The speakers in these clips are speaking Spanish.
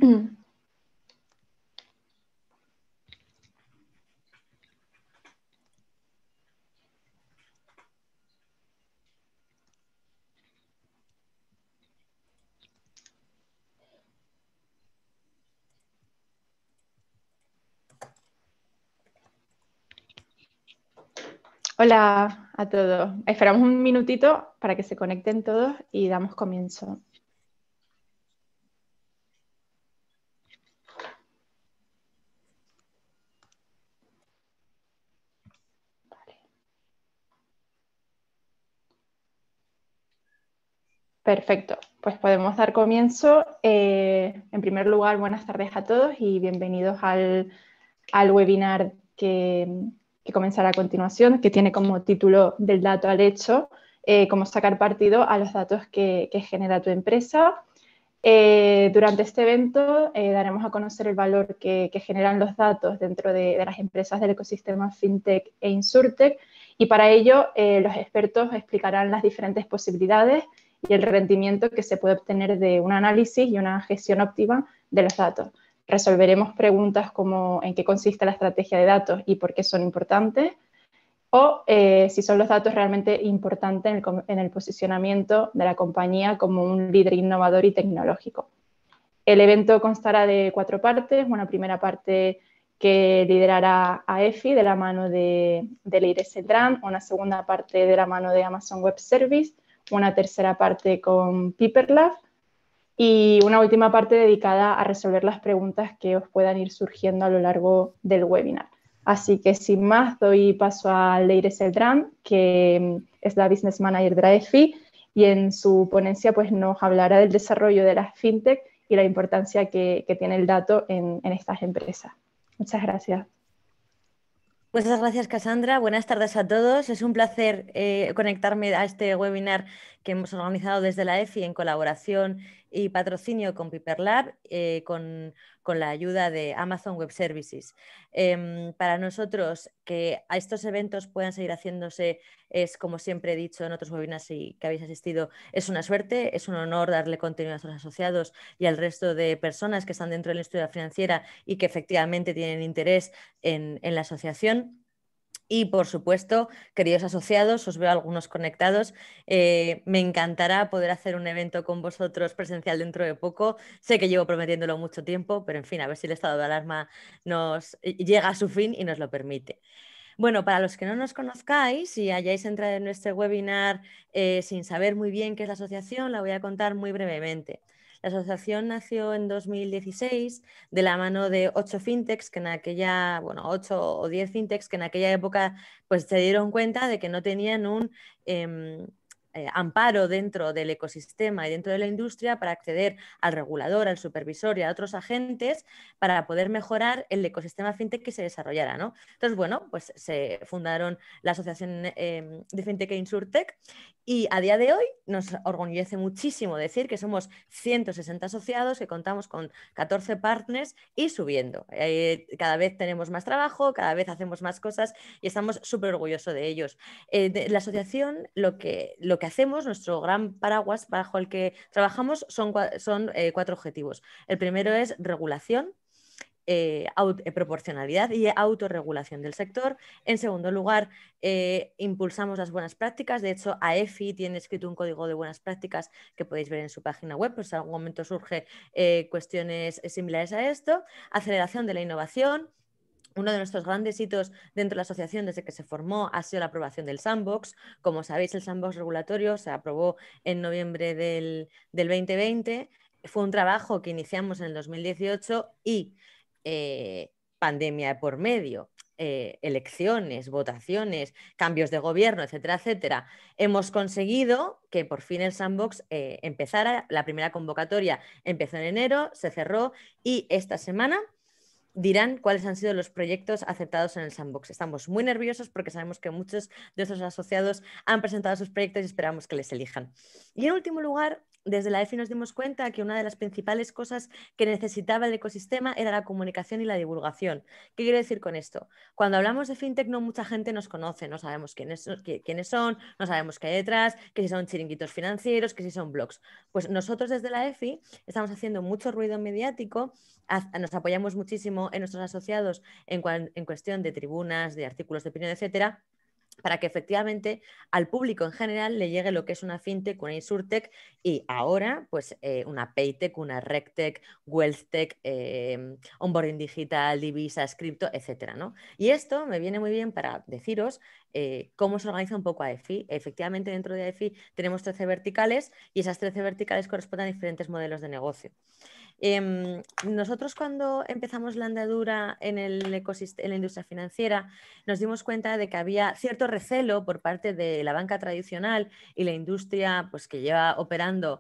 Hola a todos. Esperamos un minutito para que se conecten todos y damos comienzo. Perfecto, pues podemos dar comienzo. En primer lugar, buenas tardes a todos y bienvenidos al webinar que comenzará a continuación, que tiene como título Del dato al hecho, cómo sacar partido a los datos que genera tu empresa. Durante este evento daremos a conocer el valor que generan los datos dentro de las empresas del ecosistema FinTech e InsurTech, y para ello los expertos explicarán las diferentes posibilidades y el rendimiento que se puede obtener de un análisis y una gestión óptima de los datos. Resolveremos preguntas como en qué consiste la estrategia de datos y por qué son importantes, o si son los datos realmente importantes en el posicionamiento de la compañía como un líder innovador y tecnológico. El evento constará de 4 partes. Una primera parte que liderará a EFI de la mano de Leire Sedran, una segunda parte de la mano de Amazon Web Service, una tercera parte con PiperLab y una última parte dedicada a resolver las preguntas que os puedan ir surgiendo a lo largo del webinar. Así que sin más, doy paso a Leire Sedran, que es la Business Manager de la EFI, y en su ponencia pues, nos hablará del desarrollo de las FinTech y la importancia que tiene el dato en estas empresas. Muchas gracias. Muchas gracias, Cassandra. Buenas tardes a todos. Es un placer conectarme a este webinar que hemos organizado desde la EFI en colaboración y patrocinio con PiperLab, con la ayuda de Amazon Web Services. Para nosotros, que a estos eventos puedan seguir haciéndose, es, como siempre he dicho en otros webinars que habéis asistido, es una suerte, es un honor darle contenido a nuestros asociados y al resto de personas que están dentro de la industria financiera y que efectivamente tienen interés en la asociación. Y, por supuesto, queridos asociados, os veo algunos conectados. Me encantará poder hacer un evento con vosotros presencial dentro de poco. Sé que llevo prometiéndolo mucho tiempo, pero en fin, a ver si el estado de alarma nos llega a su fin y nos lo permite. Bueno, para los que no nos conozcáis y hayáis entrado en nuestro webinar sin saber muy bien qué es la asociación, la voy a contar muy brevemente. La asociación nació en 2016 de la mano de 8 fintechs que en aquella, 8 o 10 fintechs que en aquella época pues se dieron cuenta de que no tenían un amparo dentro del ecosistema y dentro de la industria para acceder al regulador, al supervisor y a otros agentes para poder mejorar el ecosistema fintech que se desarrollara, ¿no? Entonces, bueno, pues se fundaron la Asociación de Fintech e InsurTech y a día de hoy nos orgullece muchísimo decir que somos 160 asociados, que contamos con 14 partners y subiendo. Cada vez tenemos más trabajo, cada vez hacemos más cosas y estamos súper orgullosos de ellos. La asociación, lo que hacemos, nuestro gran paraguas bajo el que trabajamos son 4 objetivos. El primero es regulación, proporcionalidad y autorregulación del sector. En segundo lugar, impulsamos las buenas prácticas. De hecho, AEFI tiene escrito un código de buenas prácticas que podéis ver en su página web, pues si en algún momento surge cuestiones similares a esto. Aceleración de la innovación. Uno de nuestros grandes hitos dentro de la asociación desde que se formó ha sido la aprobación del Sandbox. Como sabéis, el Sandbox regulatorio se aprobó en noviembre del 2020. Fue un trabajo que iniciamos en el 2018 y pandemia por medio, elecciones, votaciones, cambios de gobierno, etcétera, etcétera. Hemos conseguido que por fin el Sandbox empezara. La primera convocatoria empezó en enero, se cerró y esta semana dirán cuáles han sido los proyectos aceptados en el Sandbox. Estamos muy nerviosos porque sabemos que muchos de nuestros asociados han presentado sus proyectos y esperamos que les elijan. Y en último lugar, desde la EFI nos dimos cuenta que una de las principales cosas que necesitaba el ecosistema era la comunicación y la divulgación. ¿Qué quiero decir con esto? Cuando hablamos de fintech no mucha gente nos conoce, no sabemos quiénes son, no sabemos qué hay detrás, que si son chiringuitos financieros, que si son blogs. Pues nosotros desde la EFI estamos haciendo mucho ruido mediático, nos apoyamos muchísimo en nuestros asociados en cuestión de tribunas, de artículos de opinión, etcétera, para que efectivamente al público en general le llegue lo que es una fintech, una insurtech y ahora pues una paytech, una regtech, wealthtech, onboarding digital, divisas, cripto, etcétera, ¿no? Y esto me viene muy bien para deciros cómo se organiza un poco AEFI. Efectivamente, dentro de AEFI tenemos 13 verticales y esas 13 verticales corresponden a diferentes modelos de negocio. Nosotros cuando empezamos la andadura en la industria financiera nos dimos cuenta de que había cierto recelo por parte de la banca tradicional y la industria pues, que lleva operando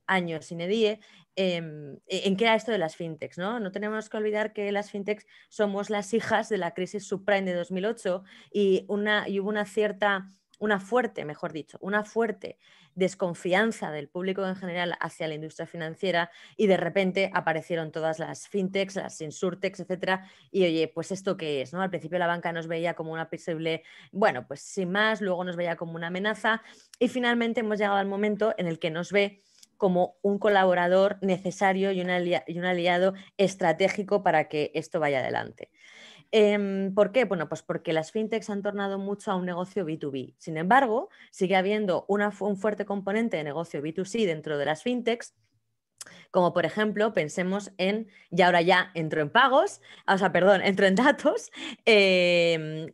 años sin EDIE, en qué era esto de las fintechs, ¿no? No tenemos que olvidar que las fintechs somos las hijas de la crisis subprime de 2008 y hubo una fuerte desconfianza del público en general hacia la industria financiera y de repente aparecieron todas las fintechs, las insurtechs, etcétera, y oye, pues esto qué es, ¿no? Al principio la banca nos veía como una posible, bueno, pues sin más, luego nos veía como una amenaza y finalmente hemos llegado al momento en el que nos ve como un colaborador necesario y un aliado estratégico para que esto vaya adelante. ¿Por qué? Bueno, pues porque las fintechs han tornado mucho a un negocio B2B. Sin embargo, sigue habiendo un fuerte componente de negocio B2C dentro de las fintechs, como por ejemplo, pensemos en, y ahora ya entro en pagos, o sea, perdón, entro en datos,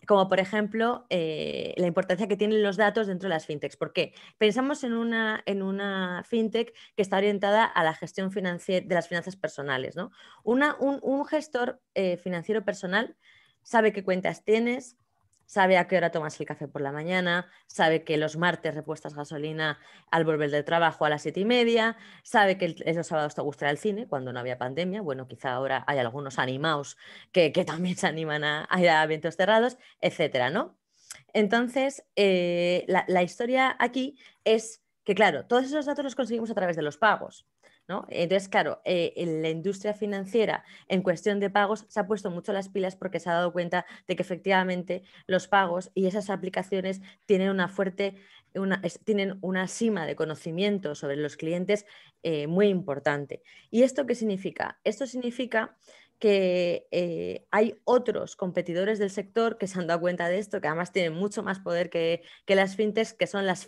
como por ejemplo la importancia que tienen los datos dentro de las fintechs. ¿Por qué? Pensamos en una fintech que está orientada a la gestión de las finanzas personales, ¿no? Un gestor financiero personal sabe qué cuentas tienes, sabe a qué hora tomas el café por la mañana, sabe que los martes repuestas gasolina al volver del trabajo a las 7:30, sabe que los sábados te gusta ir al cine cuando no había pandemia. Bueno, quizá ahora hay algunos animados que también se animan a ir a eventos cerrados, etcétera, ¿no? Entonces, la historia aquí es que, claro, todos esos datos los conseguimos a través de los pagos, ¿no? Entonces, claro, en la industria financiera en cuestión de pagos se ha puesto mucho las pilas porque se ha dado cuenta de que efectivamente los pagos y esas aplicaciones tienen tienen una sima de conocimiento sobre los clientes muy importante. ¿Y esto qué significa? Esto significa que hay otros competidores del sector que se han dado cuenta de esto, que además tienen mucho más poder que las fintechs, que son las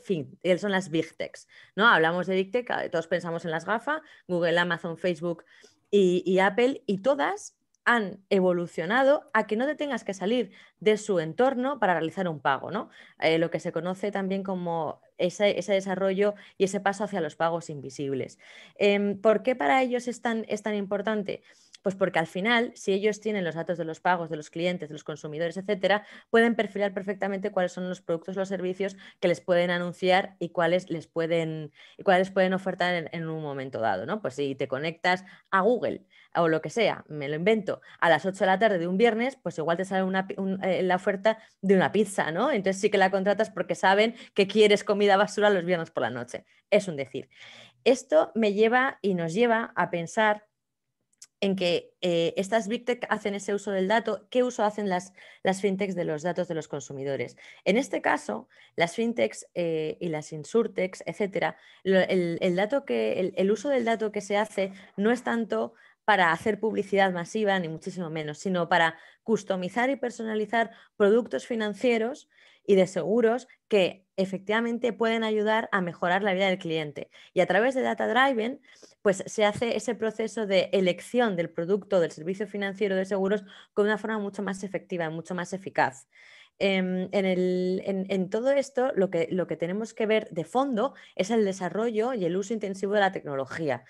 big techs, ¿no? Hablamos de big tech, todos pensamos en las GAFA, Google, Amazon, Facebook y Apple, y todas han evolucionado a que no te tengas que salir de su entorno para realizar un pago, ¿no? Lo que se conoce también como ese desarrollo y ese paso hacia los pagos invisibles. ¿Por qué para ellos es tan importante? Pues porque al final, si ellos tienen los datos de los pagos, de los clientes, de los consumidores, etcétera, pueden perfilar perfectamente cuáles son los productos o los servicios que les pueden anunciar y cuáles les pueden ofertar en un momento dado, ¿no? Pues si te conectas a Google o lo que sea, me lo invento, a las 8 de la tarde de un viernes, pues igual te sale la oferta de una pizza, ¿no? Entonces sí que la contratas porque saben que quieres comida basura los viernes por la noche. Es un decir. Esto me lleva y nos lleva a pensar en que estas Big Tech hacen ese uso del dato. ¿Qué uso hacen las fintechs de los datos de los consumidores? En este caso, las fintechs y las insurtechs, etcétera, el uso del dato que se hace no es tanto para hacer publicidad masiva, ni muchísimo menos, sino para customizar y personalizar productos financieros y de seguros que efectivamente pueden ayudar a mejorar la vida del cliente. Y a través de Data Driven, pues se hace ese proceso de elección del producto, del servicio financiero de seguros, con una forma mucho más efectiva, mucho más eficaz. En todo esto, lo que tenemos que ver de fondo es el desarrollo y el uso intensivo de la tecnología.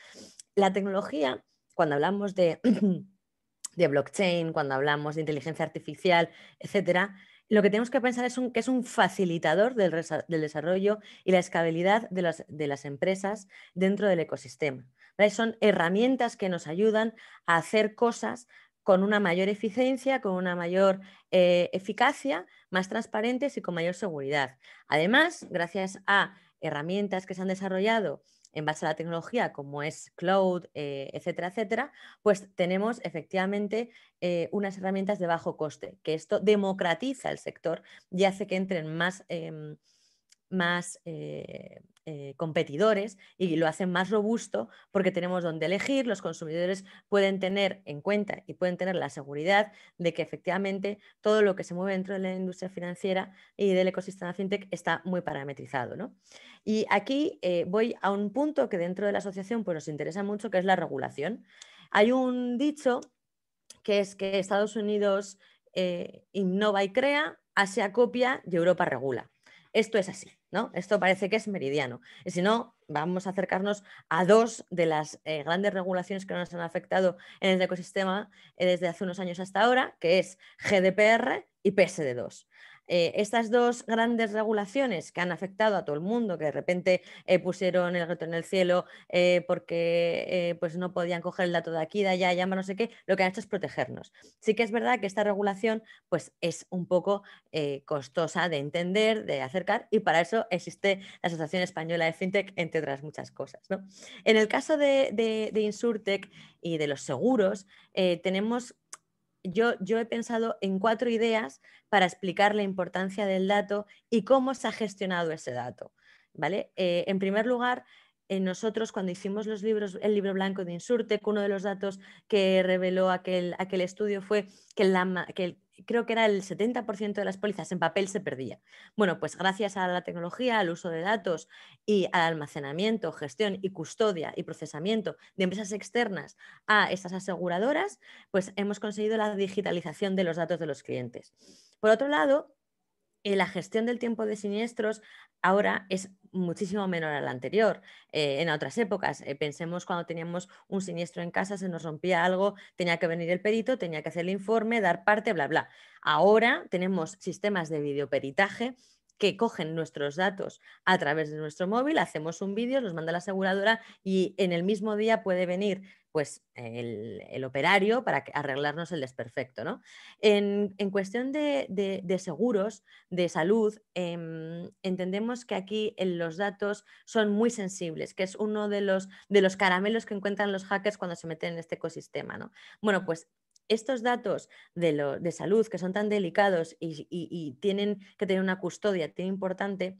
La tecnología, cuando hablamos de blockchain, cuando hablamos de inteligencia artificial, etcétera, lo que tenemos que pensar es que es un facilitador del desarrollo y la escalabilidad de las empresas dentro del ecosistema. ¿Vale? Son herramientas que nos ayudan a hacer cosas con una mayor eficiencia, con una mayor eficacia, más transparentes y con mayor seguridad. Además, gracias a herramientas que se han desarrollado en base a la tecnología como es cloud, etcétera, etcétera, pues tenemos efectivamente unas herramientas de bajo coste, que esto democratiza el sector y hace que entren más competidores y lo hacen más robusto porque tenemos donde elegir, los consumidores pueden tener en cuenta y pueden tener la seguridad de que efectivamente todo lo que se mueve dentro de la industria financiera y del ecosistema fintech está muy parametrizado, ¿no? Y aquí voy a un punto que dentro de la asociación pues, nos interesa mucho, que es la regulación. Hay un dicho que es que Estados Unidos innova y crea, Asia copia y Europa regula. Esto es así, ¿no? Esto parece que es meridiano. Y si no, vamos a acercarnos a dos de las grandes regulaciones que nos han afectado en el ecosistema desde hace unos años hasta ahora, que es GDPR y PSD2. Estas dos grandes regulaciones que han afectado a todo el mundo, que de repente pusieron el grito en el cielo porque pues no podían coger el dato de aquí, de allá, llama no sé qué, lo que han hecho es protegernos. Sí que es verdad que esta regulación pues, es un poco costosa de entender, de acercar, y para eso existe la Asociación Española de FinTech, entre otras muchas cosas, ¿no? En el caso de Insurtech y de los seguros, tenemos... Yo he pensado en 4 ideas para explicar la importancia del dato y cómo se ha gestionado ese dato. ¿Vale? En primer lugar, nosotros cuando hicimos el libro blanco de Insurtech, uno de los datos que reveló aquel estudio fue que creo que era el 70% de las pólizas en papel se perdía. Bueno, pues gracias a la tecnología, al uso de datos y al almacenamiento, gestión y custodia y procesamiento de empresas externas a estas aseguradoras, pues hemos conseguido la digitalización de los datos de los clientes. Por otro lado, la gestión del tiempo de siniestros ahora es muchísimo menor a la anterior. En otras épocas, pensemos cuando teníamos un siniestro en casa, se nos rompía algo, tenía que venir el perito, tenía que hacer el informe, dar parte, bla, bla. Ahora tenemos sistemas de videoperitaje que cogen nuestros datos a través de nuestro móvil, hacemos un vídeo, los manda la aseguradora y en el mismo día puede venir pues, el operario para arreglarnos el desperfecto, ¿no? En cuestión de seguros, de salud, entendemos que aquí los datos son muy sensibles, que es uno de los caramelos que encuentran los hackers cuando se meten en este ecosistema, ¿no? Bueno, pues estos datos de salud que son tan delicados y tienen que tener una custodia tan importante,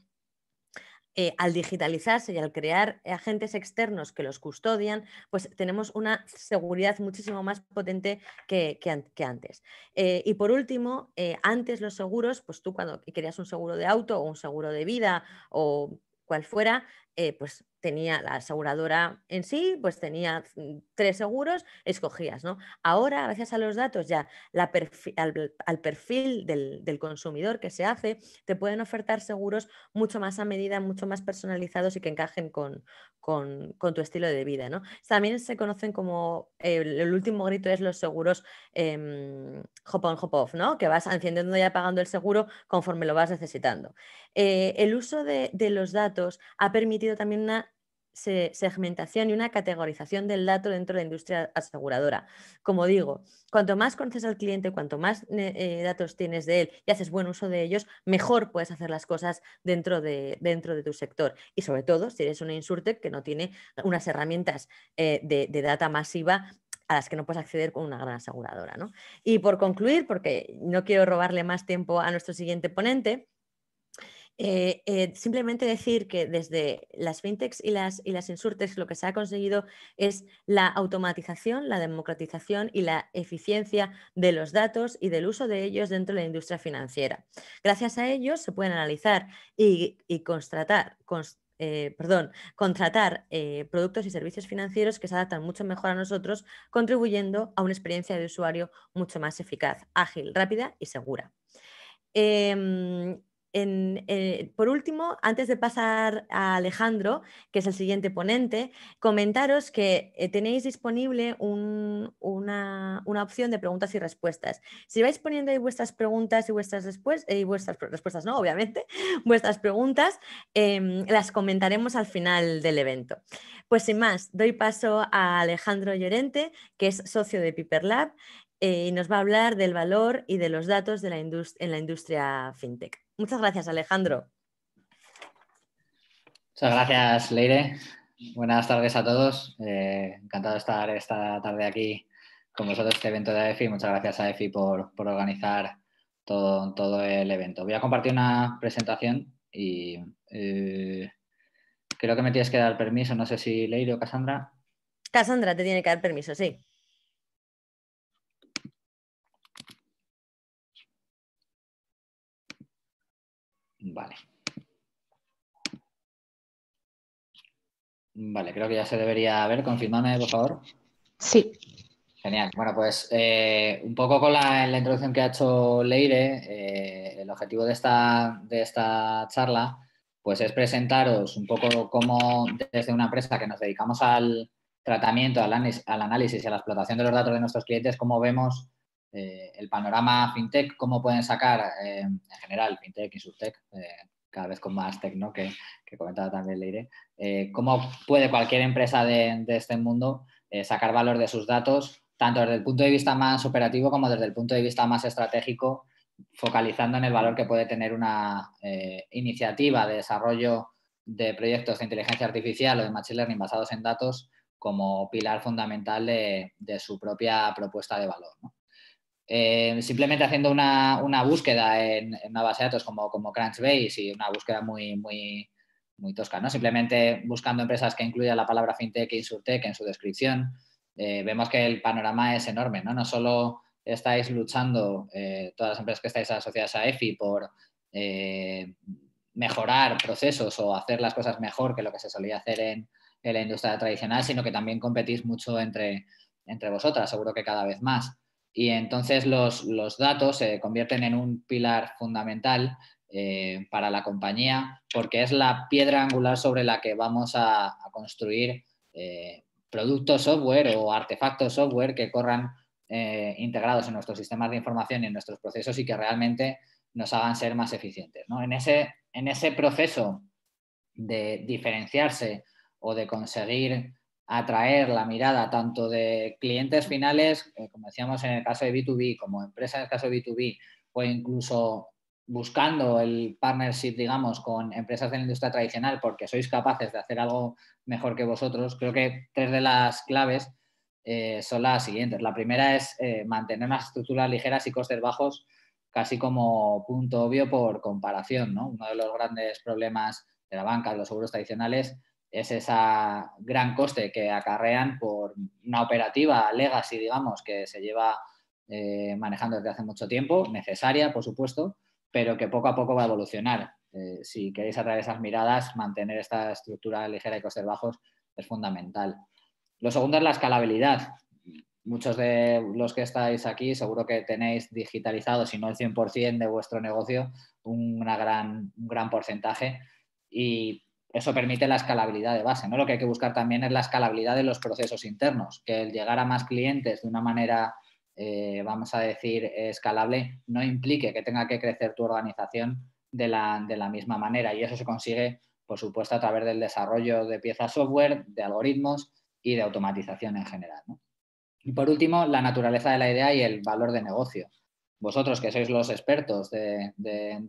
al digitalizarse y al crear agentes externos que los custodian, pues tenemos una seguridad muchísimo más potente que antes. Y por último, antes los seguros, pues tú cuando querías un seguro de auto o un seguro de vida o cual fuera, pues tenía la aseguradora en sí, pues tenía 3 seguros, escogías, ¿no? Ahora, gracias a los datos ya al perfil del consumidor que se hace, te pueden ofertar seguros mucho más a medida, mucho más personalizados y que encajen con tu estilo de vida, ¿no? También se conocen como, el último grito es los seguros hop on, hop off, ¿no? Que vas encendiendo y apagando el seguro conforme lo vas necesitando. El uso de los datos ha permitido también una segmentación y una categorización del dato dentro de la industria aseguradora. Como digo, cuanto más conoces al cliente, cuanto más datos tienes de él y haces buen uso de ellos, mejor puedes hacer las cosas dentro de tu sector. Y sobre todo, si eres una Insurtech que no tiene unas herramientas de data masiva a las que no puedes acceder con una gran aseguradora, ¿no? Y por concluir, porque no quiero robarle más tiempo a nuestro siguiente ponente, simplemente decir que desde las fintechs y las insurtechs lo que se ha conseguido es la automatización, la democratización y la eficiencia de los datos y del uso de ellos dentro de la industria financiera. Gracias a ellos se pueden analizar y contratar productos y servicios financieros que se adaptan mucho mejor a nosotros, contribuyendo a una experiencia de usuario mucho más eficaz, ágil, rápida y segura. Por último, antes de pasar a Alejandro, que es el siguiente ponente, comentaros que tenéis disponible una opción de preguntas y respuestas. Si vais poniendo ahí vuestras preguntas y vuestras respuestas, no, obviamente, vuestras preguntas, las comentaremos al final del evento. Pues sin más, doy paso a Alejandro Llorente, que es socio de Piper Lab, y nos va a hablar del valor y de los datos en la industria fintech. Muchas gracias, Alejandro. Muchas gracias, Leire. Buenas tardes a todos. Encantado de estar esta tarde aquí con vosotros, este evento de EFI. Muchas gracias a EFI por organizar todo el evento. Voy a compartir una presentación y creo que me tienes que dar permiso. No sé si Leire o Cassandra. Cassandra te tiene que dar permiso, sí. Vale. Vale, creo que ya se debería ver. Confirmadme, por favor. Sí. Genial. Bueno, pues un poco con la introducción que ha hecho Leire, el objetivo de esta charla pues es presentaros un poco cómo desde una empresa que nos dedicamos al tratamiento, al análisis y a la explotación de los datos de nuestros clientes, cómo vemos el panorama fintech, cómo pueden sacar en general fintech y subtech, cada vez con más tech, ¿no? que comentaba también Leire, cómo puede cualquier empresa de este mundo sacar valor de sus datos, tanto desde el punto de vista más operativo como desde el punto de vista más estratégico, focalizando en el valor que puede tener una iniciativa de desarrollo de proyectos de inteligencia artificial o de machine learning basados en datos como pilar fundamental de su propia propuesta de valor, ¿no? Simplemente haciendo una búsqueda en una base de datos como Crunchbase y una búsqueda muy tosca, ¿no? Simplemente buscando empresas que incluyan la palabra fintech e insurtech en su descripción, vemos que el panorama es enorme, ¿no? No solo estáis luchando, todas las empresas que estáis asociadas a EFI, por mejorar procesos o hacer las cosas mejor que lo que se solía hacer en la industria tradicional, sino que también competís mucho entre vosotras, seguro que cada vez más. Y entonces los datos se convierten en un pilar fundamental para la compañía, porque es la piedra angular sobre la que vamos a construir productos software o artefactos software que corran integrados en nuestros sistemas de información y en nuestros procesos y que realmente nos hagan ser más eficientes, ¿no? En ese proceso de diferenciarse o de conseguir atraer la mirada tanto de clientes finales, como decíamos en el caso de B2B, como empresas en el caso de B2B, o incluso buscando el partnership, digamos, con empresas de la industria tradicional porque sois capaces de hacer algo mejor que vosotros. Creo que tres de las claves son las siguientes. La primera es mantener unas estructuras ligeras y costes bajos, casi como punto obvio por comparación, ¿no? Uno de los grandes problemas de la banca, de los seguros tradicionales, es ese gran coste que acarrean por una operativa legacy, digamos, que se lleva manejando desde hace mucho tiempo, necesaria, por supuesto, pero que poco a poco va a evolucionar. Si queréis atraer esas miradas, mantener esta estructura ligera y costes bajos es fundamental. Lo segundo es la escalabilidad. Muchos de los que estáis aquí seguro que tenéis digitalizado, si no el 100% de vuestro negocio, un gran porcentaje, y eso permite la escalabilidad de base, ¿no? Lo que hay que buscar también es la escalabilidad de los procesos internos, que el llegar a más clientes de una manera, vamos a decir, escalable, no implique que tenga que crecer tu organización de la misma manera, y eso se consigue, por supuesto, a través del desarrollo de piezas software, de algoritmos y de automatización en general, ¿no? Y por último, la naturaleza de la idea y el valor de negocio. Vosotros que sois los expertos de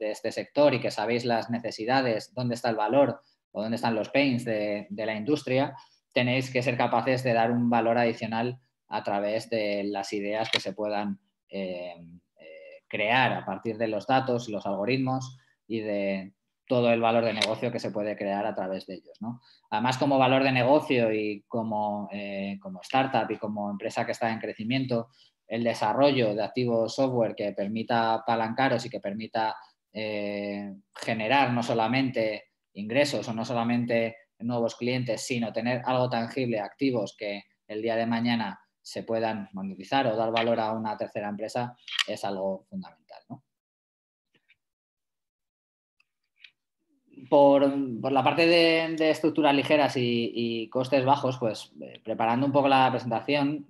este sector y que sabéis las necesidades, dónde está el valor o dónde están los pains de la industria, tenéis que ser capaces de dar un valor adicional a través de las ideas que se puedan crear a partir de los datos y los algoritmos y de todo el valor de negocio que se puede crear a través de ellos, ¿no? Además, como valor de negocio y como startup y como empresa que está en crecimiento, el desarrollo de activos software que permita apalancaros y que permita generar no solamente ingresos o no solamente nuevos clientes, sino tener algo tangible, activos que el día de mañana se puedan monetizar o dar valor a una tercera empresa, es algo fundamental, ¿no? Por la parte de estructuras ligeras y costes bajos, pues preparando un poco la presentación,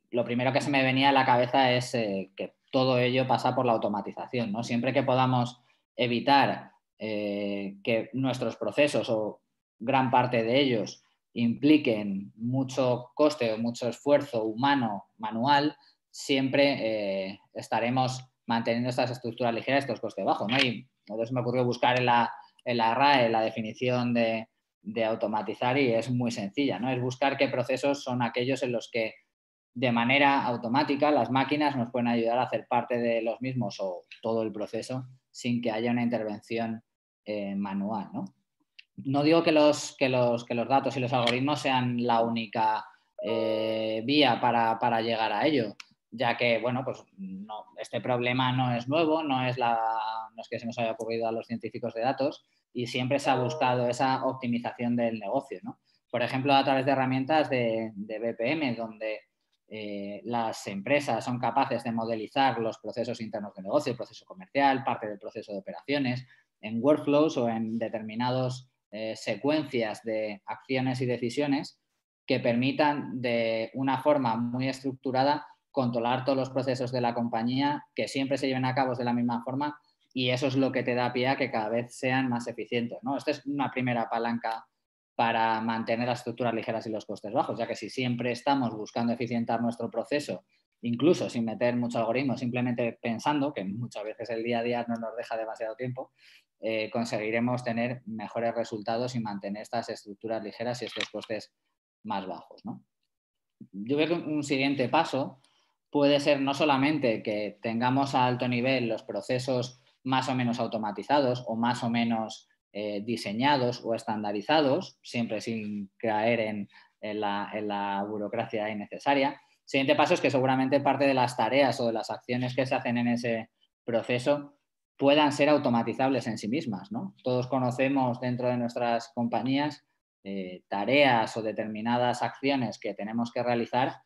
lo primero que se me venía a la cabeza es que todo ello pasa por la automatización, ¿no? Siempre que podamos evitar que nuestros procesos o gran parte de ellos impliquen mucho coste o mucho esfuerzo humano, manual, siempre estaremos manteniendo estas estructuras ligeras, estos costes bajos, ¿no? Y entonces me ocurrió buscar en la RAE la definición de de automatizar y es muy sencilla, ¿no? Es buscar qué procesos son aquellos en los que de manera automática las máquinas nos pueden ayudar a hacer parte de los mismos o todo el proceso sin que haya una intervención manual, ¿no? No digo que los datos y los algoritmos sean la única vía para llegar a ello, ya que, bueno, pues no, este problema no es nuevo, no es que se nos haya ocurrido a los científicos de datos y siempre se ha buscado esa optimización del negocio, ¿no? Por ejemplo, a través de herramientas de BPM, donde las empresas son capaces de modelizar los procesos internos de negocio, el proceso comercial, parte del proceso de operaciones, en workflows o en determinados secuencias de acciones y decisiones que permitan de una forma muy estructurada controlar todos los procesos de la compañía, que siempre se lleven a cabo de la misma forma y eso es lo que te da pie a que cada vez sean más eficientes, ¿no? Esta es una primera palanca para mantener las estructuras ligeras y los costes bajos, ya que si siempre estamos buscando eficientar nuestro proceso, incluso sin meter mucho algoritmo, simplemente pensando, que muchas veces el día a día no nos deja demasiado tiempo, conseguiremos tener mejores resultados y mantener estas estructuras ligeras y estos costes más bajos, ¿no? Yo creo que un siguiente paso puede ser no solamente que tengamos a alto nivel los procesos más o menos automatizados o más o menos diseñados o estandarizados, siempre sin caer en la burocracia innecesaria. El siguiente paso es que seguramente parte de las tareas o de las acciones que se hacen en ese proceso puedan ser automatizables en sí mismas, ¿no? Todos conocemos dentro de nuestras compañías tareas o determinadas acciones que tenemos que realizar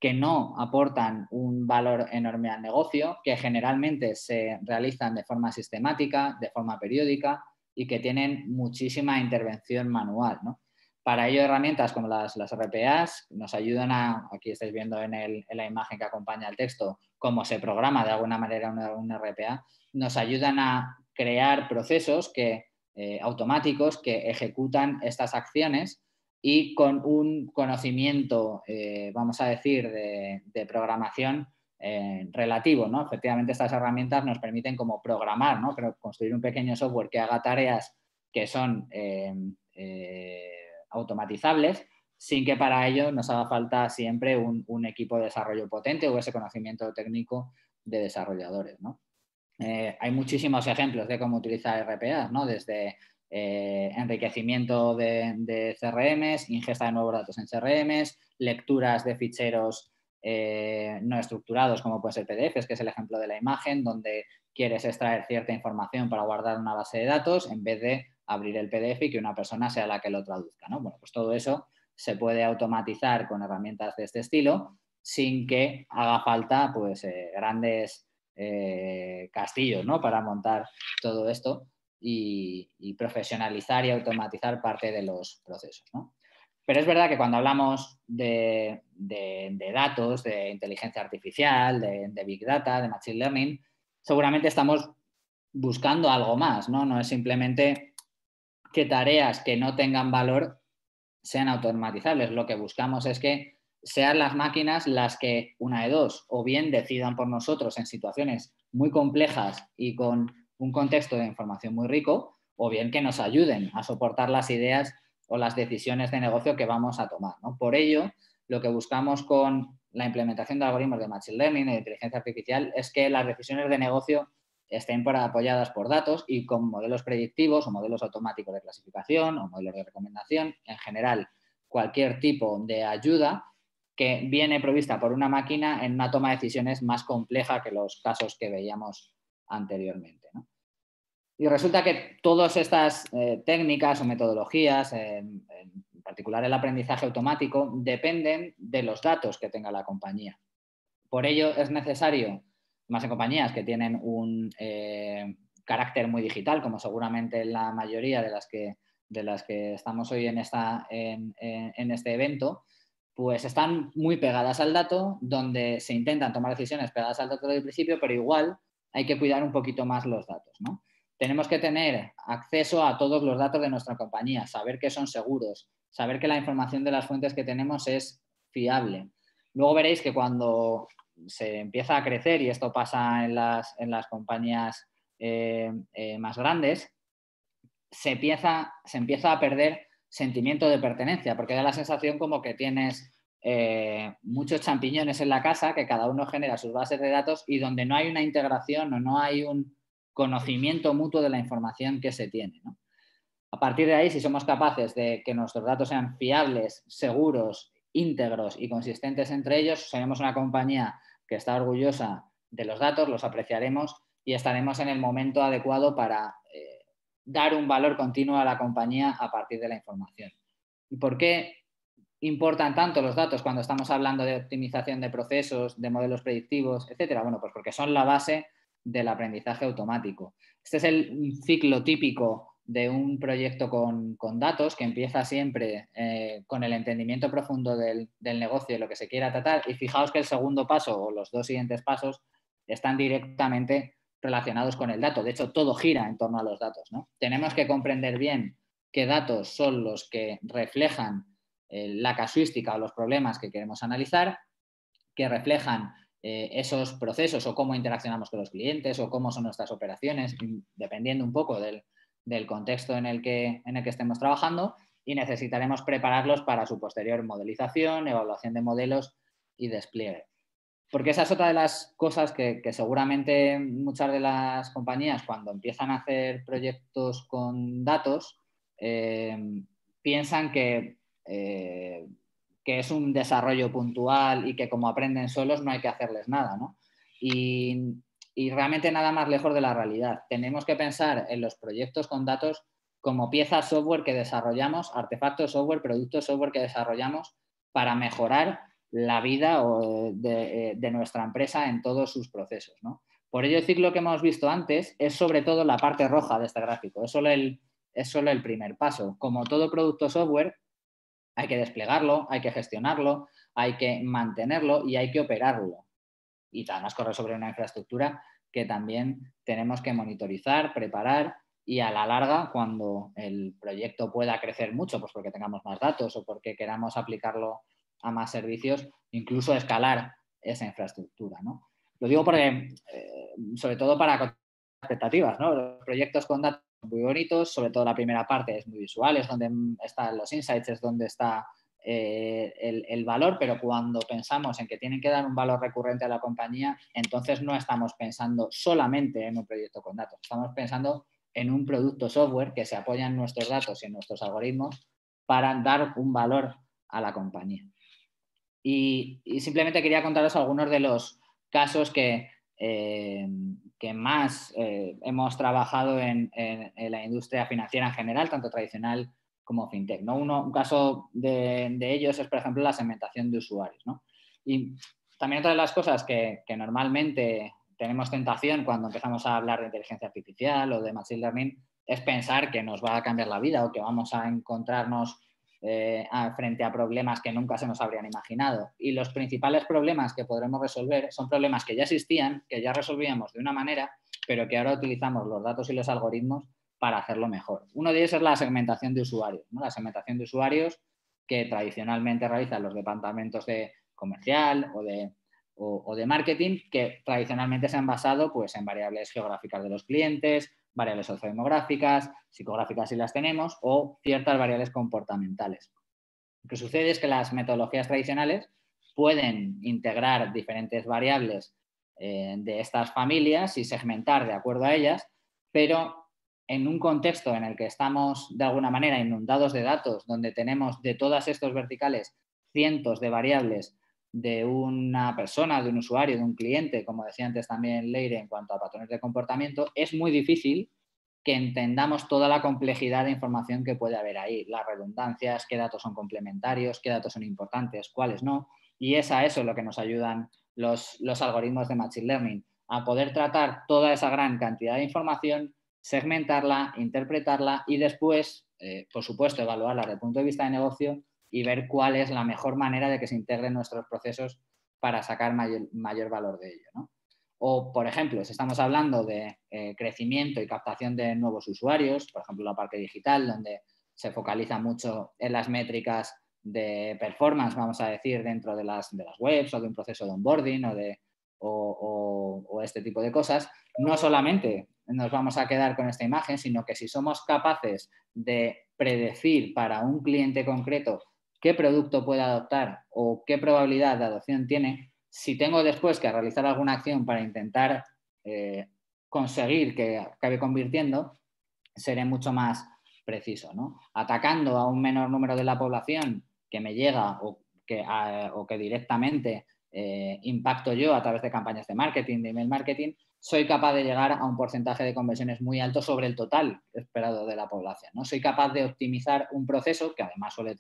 que no aportan un valor enorme al negocio, que generalmente se realizan de forma sistemática, de forma periódica y que tienen muchísima intervención manual, ¿no? Para ello, herramientas como las RPAs nos ayudan aquí estáis viendo en la imagen que acompaña el texto, cómo se programa de alguna manera una RPA, nos ayudan a crear procesos automáticos que ejecutan estas acciones y con un conocimiento, vamos a decir, de programación relativo, ¿no? Efectivamente, estas herramientas nos permiten como programar, ¿no? Pero construir un pequeño software que haga tareas que son automatizables sin que para ello nos haga falta siempre un equipo de desarrollo potente o ese conocimiento técnico de desarrolladores, ¿no? Hay muchísimos ejemplos de cómo utilizar RPA, ¿no? Desde enriquecimiento de CRMs, ingesta de nuevos datos en CRMs, lecturas de ficheros no estructurados como puede ser PDFs, que es el ejemplo de la imagen, donde quieres extraer cierta información para guardar una base de datos en vez de abrir el PDF y que una persona sea la que lo traduzca, ¿no? Bueno, pues todo eso se puede automatizar con herramientas de este estilo sin que haga falta pues grandes castillos, ¿no? Para montar todo esto y profesionalizar y automatizar parte de los procesos, ¿no? Pero es verdad que cuando hablamos de datos, de inteligencia artificial, de Big Data, de Machine Learning, seguramente estamos buscando algo más, ¿no? No es simplemente que tareas que no tengan valor sean automatizables. Lo que buscamos es que sean las máquinas las que, una de dos, o bien decidan por nosotros en situaciones muy complejas y con un contexto de información muy rico, o bien que nos ayuden a soportar las ideas o las decisiones de negocio que vamos a tomar, ¿no? Por ello, lo que buscamos con la implementación de algoritmos de Machine Learning y de inteligencia artificial es que las decisiones de negocio estén apoyadas por datos y con modelos predictivos o modelos automáticos de clasificación o modelos de recomendación, en general cualquier tipo de ayuda que viene provista por una máquina en una toma de decisiones más compleja que los casos que veíamos anteriormente, ¿no? Y resulta que todas estas técnicas o metodologías, en particular el aprendizaje automático, dependen de los datos que tenga la compañía. Por ello es necesario, más en compañías que tienen un carácter muy digital, como seguramente la mayoría de las que estamos hoy en este evento, pues están muy pegadas al dato, donde se intentan tomar decisiones pegadas al dato desde el principio, pero igual hay que cuidar un poquito más los datos, ¿no? Tenemos que tener acceso a todos los datos de nuestra compañía, saber que son seguros, saber que la información de las fuentes que tenemos es fiable. Luego veréis que cuando se empieza a crecer, y esto pasa en las compañías más grandes, se empieza a perder sentimiento de pertenencia, porque da la sensación como que tienes muchos champiñones en la casa, que cada uno genera sus bases de datos y donde no hay una integración o no hay un conocimiento mutuo de la información que se tiene, ¿no? A partir de ahí, si somos capaces de que nuestros datos sean fiables, seguros, íntegros y consistentes entre ellos, seremos una compañía que está orgullosa de los datos, los apreciaremos y estaremos en el momento adecuado para dar un valor continuo a la compañía a partir de la información. ¿Y por qué importan tanto los datos cuando estamos hablando de optimización de procesos, de modelos predictivos, etcétera? Bueno, pues porque son la base del aprendizaje automático. Este es el ciclo típico de un proyecto con datos que empieza siempre con el entendimiento profundo del negocio y lo que se quiera tratar. Y fijaos que el segundo paso o los dos siguientes pasos están directamente relacionados con el dato. De hecho, todo gira en torno a los datos, ¿no? Tenemos que comprender bien qué datos son los que reflejan la casuística o los problemas que queremos analizar, que reflejan esos procesos o cómo interaccionamos con los clientes o cómo son nuestras operaciones, dependiendo un poco del contexto en el que estemos trabajando, y necesitaremos prepararlos para su posterior modelización, evaluación de modelos y despliegue. Porque esa es otra de las cosas que seguramente muchas de las compañías, cuando empiezan a hacer proyectos con datos, piensan que es un desarrollo puntual y que como aprenden solos no hay que hacerles nada, ¿no? Y realmente nada más lejos de la realidad. Tenemos que pensar en los proyectos con datos como piezas software que desarrollamos, artefactos software, productos software que desarrollamos para mejorar la vida de nuestra empresa en todos sus procesos, ¿no? Por ello, el ciclo que hemos visto antes es sobre todo la parte roja de este gráfico, es solo el primer paso. Como todo producto software, hay que desplegarlo, hay que gestionarlo, hay que mantenerlo y hay que operarlo. Y además corre sobre una infraestructura que también tenemos que monitorizar, preparar y a la larga, cuando el proyecto pueda crecer mucho, pues porque tengamos más datos o porque queramos aplicarlo a más servicios, incluso escalar esa infraestructura, ¿no? Lo digo porque, sobre todo para expectativas, ¿no? Los proyectos con datos son muy bonitos, sobre todo la primera parte es muy visual, es donde están los insights, es donde está el valor, pero cuando pensamos en que tienen que dar un valor recurrente a la compañía, entonces no estamos pensando solamente en un proyecto con datos, estamos pensando en un producto software que se apoya en nuestros datos y en nuestros algoritmos para dar un valor a la compañía. Y simplemente quería contaros algunos de los casos que más hemos trabajado en la industria financiera en general, tanto tradicional como fintech, ¿no? Un caso de ellos es, por ejemplo, la segmentación de usuarios, ¿no? Y también otra de las cosas que normalmente tenemos tentación cuando empezamos a hablar de inteligencia artificial o de machine learning es pensar que nos va a cambiar la vida o que vamos a encontrarnos frente a problemas que nunca se nos habrían imaginado. Y los principales problemas que podremos resolver son problemas que ya existían, que ya resolvíamos de una manera, pero que ahora utilizamos los datos y los algoritmos para hacerlo mejor. Uno de ellos es la segmentación de usuarios, ¿no? La segmentación de usuarios que tradicionalmente realizan los departamentos de comercial o de marketing, que tradicionalmente se han basado pues, en variables geográficas de los clientes, variables sociodemográficas, psicográficas si las tenemos, o ciertas variables comportamentales. Lo que sucede es que las metodologías tradicionales pueden integrar diferentes variables de estas familias y segmentar de acuerdo a ellas, pero en un contexto en el que estamos de alguna manera inundados de datos, donde tenemos de todas estos verticales cientos de variables de una persona, de un usuario, de un cliente, como decía antes también Leire en cuanto a patrones de comportamiento, es muy difícil que entendamos toda la complejidad de información que puede haber ahí, las redundancias, qué datos son complementarios, qué datos son importantes, cuáles no, y es a eso lo que nos ayudan los algoritmos de Machine Learning, a poder tratar toda esa gran cantidad de información, segmentarla, interpretarla y después, por supuesto, evaluarla desde el punto de vista de negocio y ver cuál es la mejor manera de que se integren nuestros procesos para sacar mayor valor de ello, ¿no? O, por ejemplo, si estamos hablando de crecimiento y captación de nuevos usuarios, por ejemplo, la parte digital, donde se focaliza mucho en las métricas de performance, vamos a decir, dentro de las webs o de un proceso de onboarding o este tipo de cosas, no solamente nos vamos a quedar con esta imagen, sino que si somos capaces de predecir para un cliente concreto qué producto puede adoptar o qué probabilidad de adopción tiene, si tengo después que realizar alguna acción para intentar conseguir que acabe convirtiendo, seré mucho más preciso, ¿no? Atacando a un menor número de la población que me llega o que directamente impacto yo a través de campañas de marketing, de email marketing, soy capaz de llegar a un porcentaje de conversiones muy alto sobre el total esperado de la población, ¿no? Soy capaz de optimizar un proceso que además suele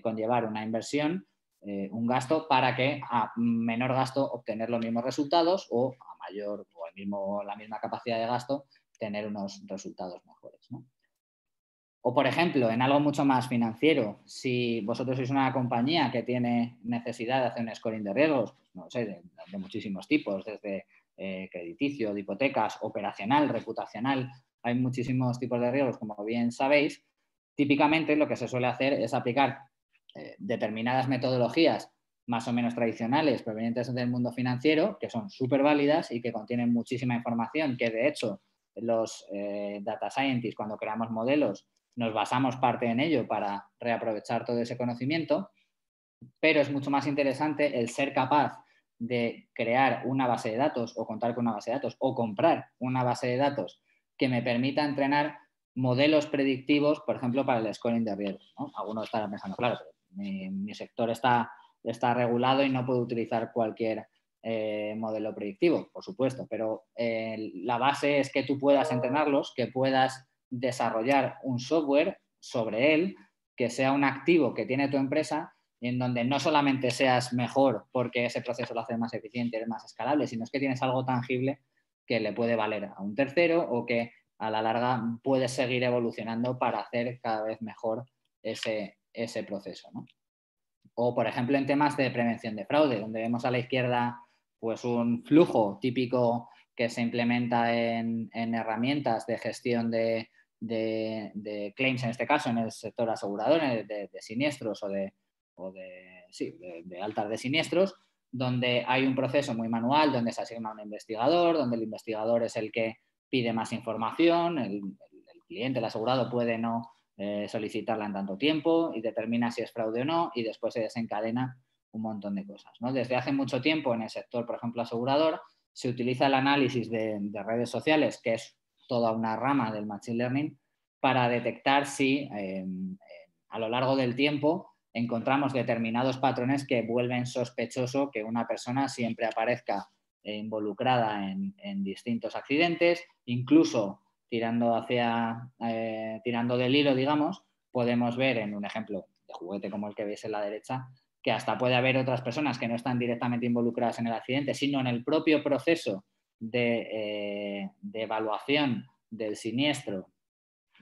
conllevar una inversión, un gasto, para que a menor gasto obtener los mismos resultados o a mayor o la misma capacidad de gasto tener unos resultados mejores, ¿no? O, por ejemplo, en algo mucho más financiero, si vosotros sois una compañía que tiene necesidad de hacer un scoring de riesgos, pues, no sé, de muchísimos tipos, desde crediticio, de hipotecas, operacional, reputacional, hay muchísimos tipos de riesgos, como bien sabéis. Típicamente lo que se suele hacer es aplicar determinadas metodologías más o menos tradicionales provenientes del mundo financiero, que son súper válidas y que contienen muchísima información, que de hecho los data scientists, cuando creamos modelos, nos basamos parte en ello para reaprovechar todo ese conocimiento, pero es mucho más interesante el ser capaz de crear una base de datos o contar con una base de datos o comprar una base de datos que me permita entrenar modelos predictivos, por ejemplo, para el scoring de riesgos, ¿no? Algunos estarán pensando, claro, pero mi sector está regulado y no puedo utilizar cualquier modelo predictivo, por supuesto, pero la base es que tú puedas entrenarlos, que puedas desarrollar un software sobre él, que sea un activo que tiene tu empresa, en donde no solamente seas mejor porque ese proceso lo hace más eficiente, es más escalable, sino es que tienes algo tangible que le puede valer a un tercero o que a la larga puedes seguir evolucionando para hacer cada vez mejor ese proceso, ¿no? O, por ejemplo, en temas de prevención de fraude, donde vemos a la izquierda pues un flujo típico que se implementa en herramientas de gestión de claims, en este caso, en el sector asegurador, de siniestros o de altas de siniestros, donde hay un proceso muy manual, donde se asigna un investigador, donde el investigador es el que pide más información, el cliente, el asegurado, puede no solicitarla en tanto tiempo y determina si es fraude o no, y después se desencadena un montón de cosas, ¿no? Desde hace mucho tiempo en el sector, por ejemplo, asegurador, se utiliza el análisis de redes sociales, que es toda una rama del Machine Learning, para detectar si a lo largo del tiempo encontramos determinados patrones que vuelven sospechoso que una persona siempre aparezca involucrada en distintos accidentes, incluso tirando del hilo, digamos, podemos ver en un ejemplo de juguete como el que veis en la derecha, que hasta puede haber otras personas que no están directamente involucradas en el accidente, sino en el propio proceso de evaluación del siniestro,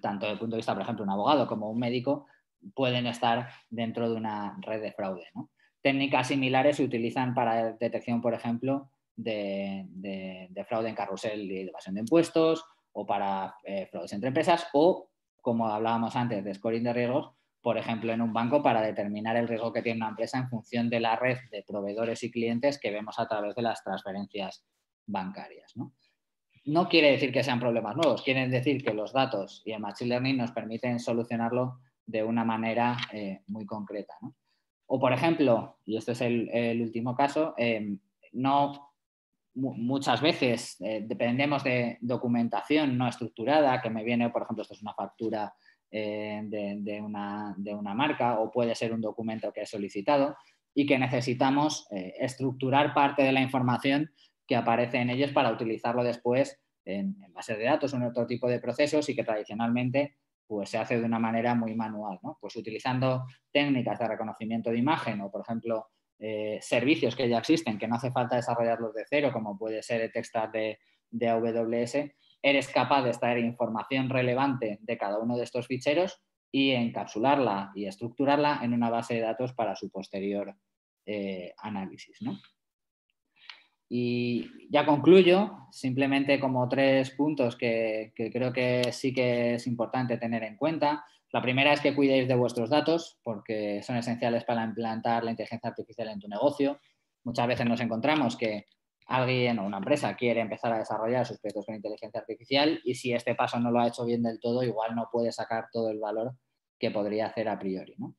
tanto desde el punto de vista, por ejemplo, un abogado como un médico, pueden estar dentro de una red de fraude, ¿no? Técnicas similares se utilizan para detección, por ejemplo, de fraude en carrusel y de evasión de impuestos, o para fraudes entre empresas, o, como hablábamos antes, de scoring de riesgos, por ejemplo, en un banco, para determinar el riesgo que tiene una empresa en función de la red de proveedores y clientes que vemos a través de las transferencias bancarias, ¿no? No quiere decir que sean problemas nuevos, quieren decir que los datos y el Machine Learning nos permiten solucionarlo de una manera muy concreta, ¿no? O, por ejemplo, y este es el último caso, muchas veces dependemos de documentación no estructurada que me viene, por ejemplo, esto es una factura de una marca, o puede ser un documento que he solicitado, y que necesitamos estructurar parte de la información que aparece en ellos para utilizarlo después en bases de datos o en otro tipo de procesos, y que tradicionalmente pues, se hace de una manera muy manual, ¿no? Pues utilizando técnicas de reconocimiento de imagen o, por ejemplo, servicios que ya existen, que no hace falta desarrollarlos de cero, como puede ser el Techstars de AWS, eres capaz de extraer información relevante de cada uno de estos ficheros y encapsularla y estructurarla en una base de datos para su posterior análisis, ¿no? Y ya concluyo, simplemente como 3 puntos que creo que sí que es importante tener en cuenta. La primera es que cuidéis de vuestros datos, porque son esenciales para implantar la inteligencia artificial en tu negocio. Muchas veces nos encontramos que alguien o una empresa quiere empezar a desarrollar sus proyectos con inteligencia artificial y si este paso no lo ha hecho bien del todo, igual no puede sacar todo el valor que podría hacer a priori, ¿no?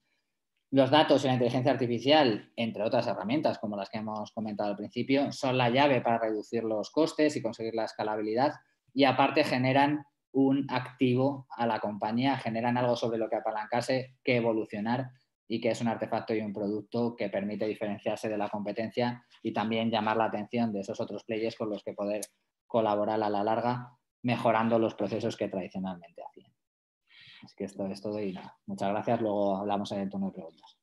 Los datos y la inteligencia artificial, entre otras herramientas como las que hemos comentado al principio, son la llave para reducir los costes y conseguir la escalabilidad y aparte generan un activo a la compañía, generan algo sobre lo que apalancarse, que evolucionar y que es un artefacto y un producto que permite diferenciarse de la competencia y también llamar la atención de esos otros players con los que poder colaborar a la larga, mejorando los procesos que tradicionalmente hacían. Así que esto es todo y nada. Muchas gracias. Luego hablamos en el turno de preguntas.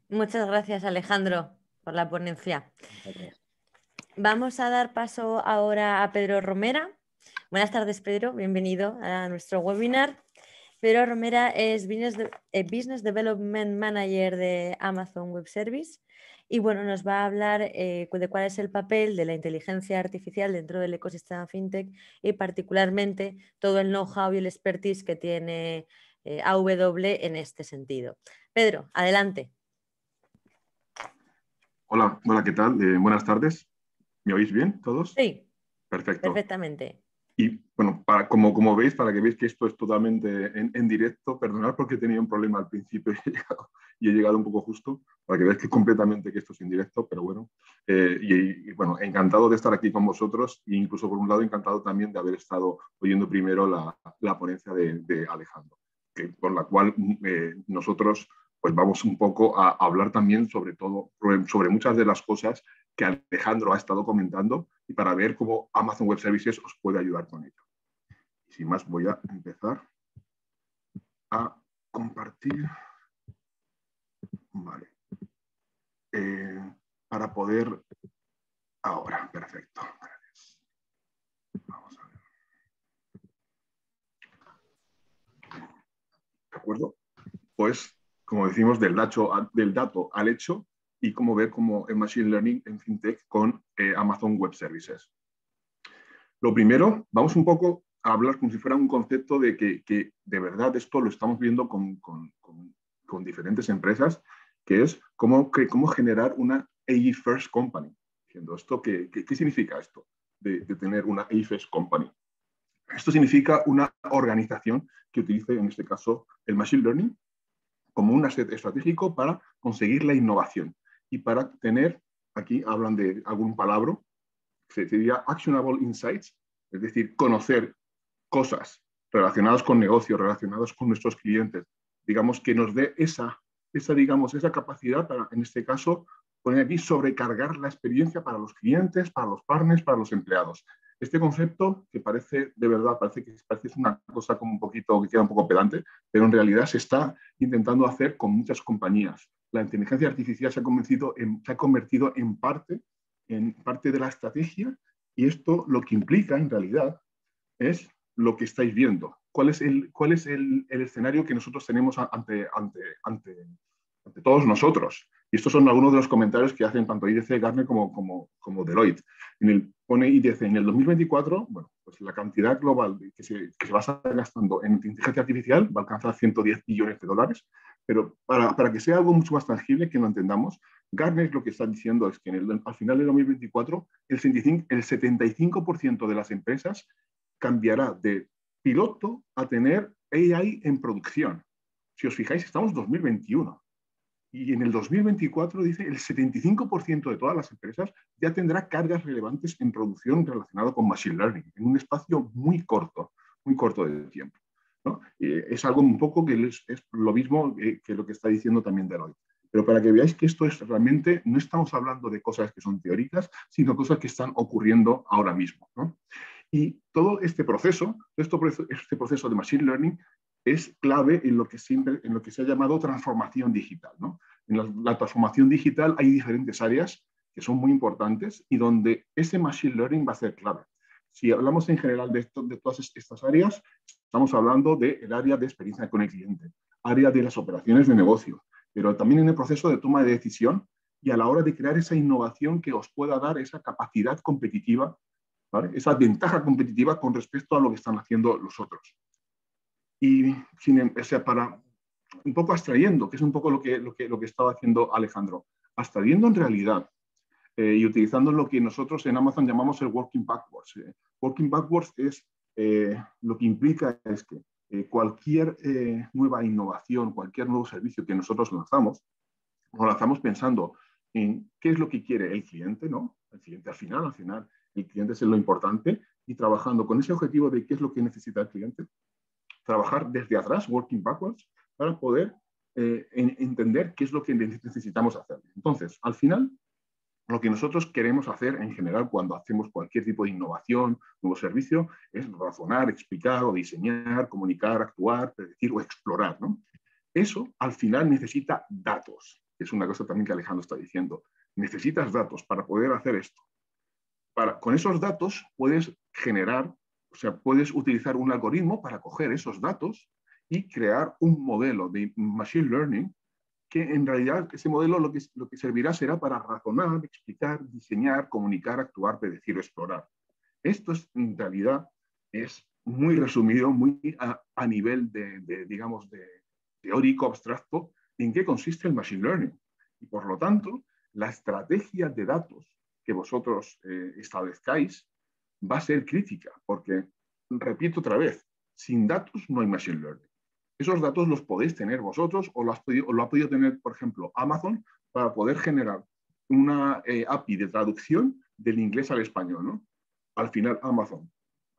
Muchas gracias, Alejandro, por la ponencia. Vamos a dar paso ahora a Pedro Romera. Buenas tardes, Pedro. Bienvenido a nuestro webinar. Pedro Romera es Business Development Manager de Amazon Web Service y bueno, nos va a hablar de cuál es el papel de la inteligencia artificial dentro del ecosistema fintech y particularmente todo el know-how y el expertise que tiene AW en este sentido. Pedro, adelante. Hola, ¿qué tal? Buenas tardes. ¿Me oís bien todos? Sí. Perfecto. Perfectamente. Y bueno, como veis, para que veáis que esto es totalmente en directo, perdonad porque tenía un problema al principio y he llegado un poco justo, para que veáis que completamente que esto es en directo, pero bueno. Y bueno, encantado de estar aquí con vosotros e incluso por un lado encantado también de haber estado oyendo primero la ponencia de Alejandro, con la cual nosotros pues vamos un poco a hablar también sobre muchas de las cosas que Alejandro ha estado comentando y para ver cómo Amazon Web Services os puede ayudar con ello. Y sin más, voy a empezar a compartir. Vale. Para poder... Ahora, perfecto. Gracias. Vamos a ver. ¿De acuerdo? Pues, como decimos, del dato al hecho y cómo ver cómo el Machine Learning en FinTech con Amazon Web Services. Lo primero, vamos un poco a hablar como si fuera un concepto de que de verdad esto lo estamos viendo con diferentes empresas, que es cómo generar una AI First Company. Diciendo esto, ¿qué significa esto de tener una AI First Company? Esto significa una organización que utilice, en este caso, el Machine Learning como un asset estratégico para conseguir la innovación y para tener, aquí hablan de algún palabra, sería actionable insights, es decir, conocer cosas relacionadas con negocios, relacionadas con nuestros clientes, digamos, que nos dé esa capacidad para, en este caso, poner aquí sobrecargar la experiencia para los clientes, para los partners, para los empleados. Este concepto, que parece, de verdad, parece una cosa como un poquito, que queda un poco pedante, pero en realidad se está intentando hacer con muchas compañías. La inteligencia artificial se ha convertido en parte de la estrategia y esto lo que implica en realidad es lo que estáis viendo. ¿Cuál es el escenario que nosotros tenemos ante todos nosotros? Y estos son algunos de los comentarios que hacen tanto IDC, Gartner como Deloitte. Pone IDC en el 2024, bueno, pues la cantidad global que se va a estar gastando en inteligencia artificial va a alcanzar 110 billones de dólares, pero para que sea algo mucho más tangible, que lo entendamos, Gartner lo que está diciendo es que al final del 2024 el 75% de las empresas cambiará de piloto a tener AI en producción. Si os fijáis, estamos en 2021. Y en el 2024, dice, el 75% de todas las empresas ya tendrá cargas relevantes en producción relacionado con Machine Learning, en un espacio muy corto de tiempo, ¿no? Es algo un poco que es lo mismo que lo que está diciendo también Deloitte. Pero para que veáis que esto es realmente, no estamos hablando de cosas que son teóricas, sino cosas que están ocurriendo ahora mismo, ¿no? Y todo este proceso de Machine Learning es clave en lo que se ha llamado transformación digital, ¿no? En la transformación digital hay diferentes áreas que son muy importantes y donde ese Machine Learning va a ser clave. Si hablamos en general de todas estas áreas, estamos hablando del área de experiencia con el cliente, área de las operaciones de negocio, pero también en el proceso de toma de decisión y a la hora de crear esa innovación que os pueda dar esa capacidad competitiva, ¿vale? Esa ventaja competitiva con respecto a lo que están haciendo los otros. Y para un poco abstrayendo, que es un poco lo que estaba haciendo Alejandro, abstrayendo en realidad y utilizando lo que nosotros en Amazon llamamos el Working Backwards. Working Backwards es, lo que implica es que cualquier nueva innovación, cualquier nuevo servicio que nosotros lanzamos, lo lanzamos pensando en qué es lo que quiere el cliente, ¿no? El cliente al final el cliente es lo importante, y trabajando con ese objetivo de qué es lo que necesita el cliente, trabajar desde atrás, working backwards, para poder entender qué es lo que necesitamos hacer. Entonces, al final, lo que nosotros queremos hacer en general cuando hacemos cualquier tipo de innovación, nuevo servicio, es razonar, explicar o diseñar, comunicar, actuar, predecir o explorar, ¿no? Eso al final necesita datos, que es una cosa también que Alejandro está diciendo. Necesitas datos para poder hacer esto. Con esos datos puedes generar, o sea, puedes utilizar un algoritmo para coger esos datos y crear un modelo de machine learning que en realidad ese modelo lo que servirá será para razonar, explicar, diseñar, comunicar, actuar, predecir o explorar. Esto es, en realidad es muy resumido, muy a nivel digamos, de teórico, abstracto, en qué consiste el machine learning. Y por lo tanto, la estrategia de datos que vosotros establezcáis va a ser crítica, porque, repito otra vez, sin datos no hay machine learning. Esos datos los podéis tener vosotros o lo ha podido tener, por ejemplo, Amazon para poder generar una API de traducción del inglés al español, ¿no? Al final, Amazon,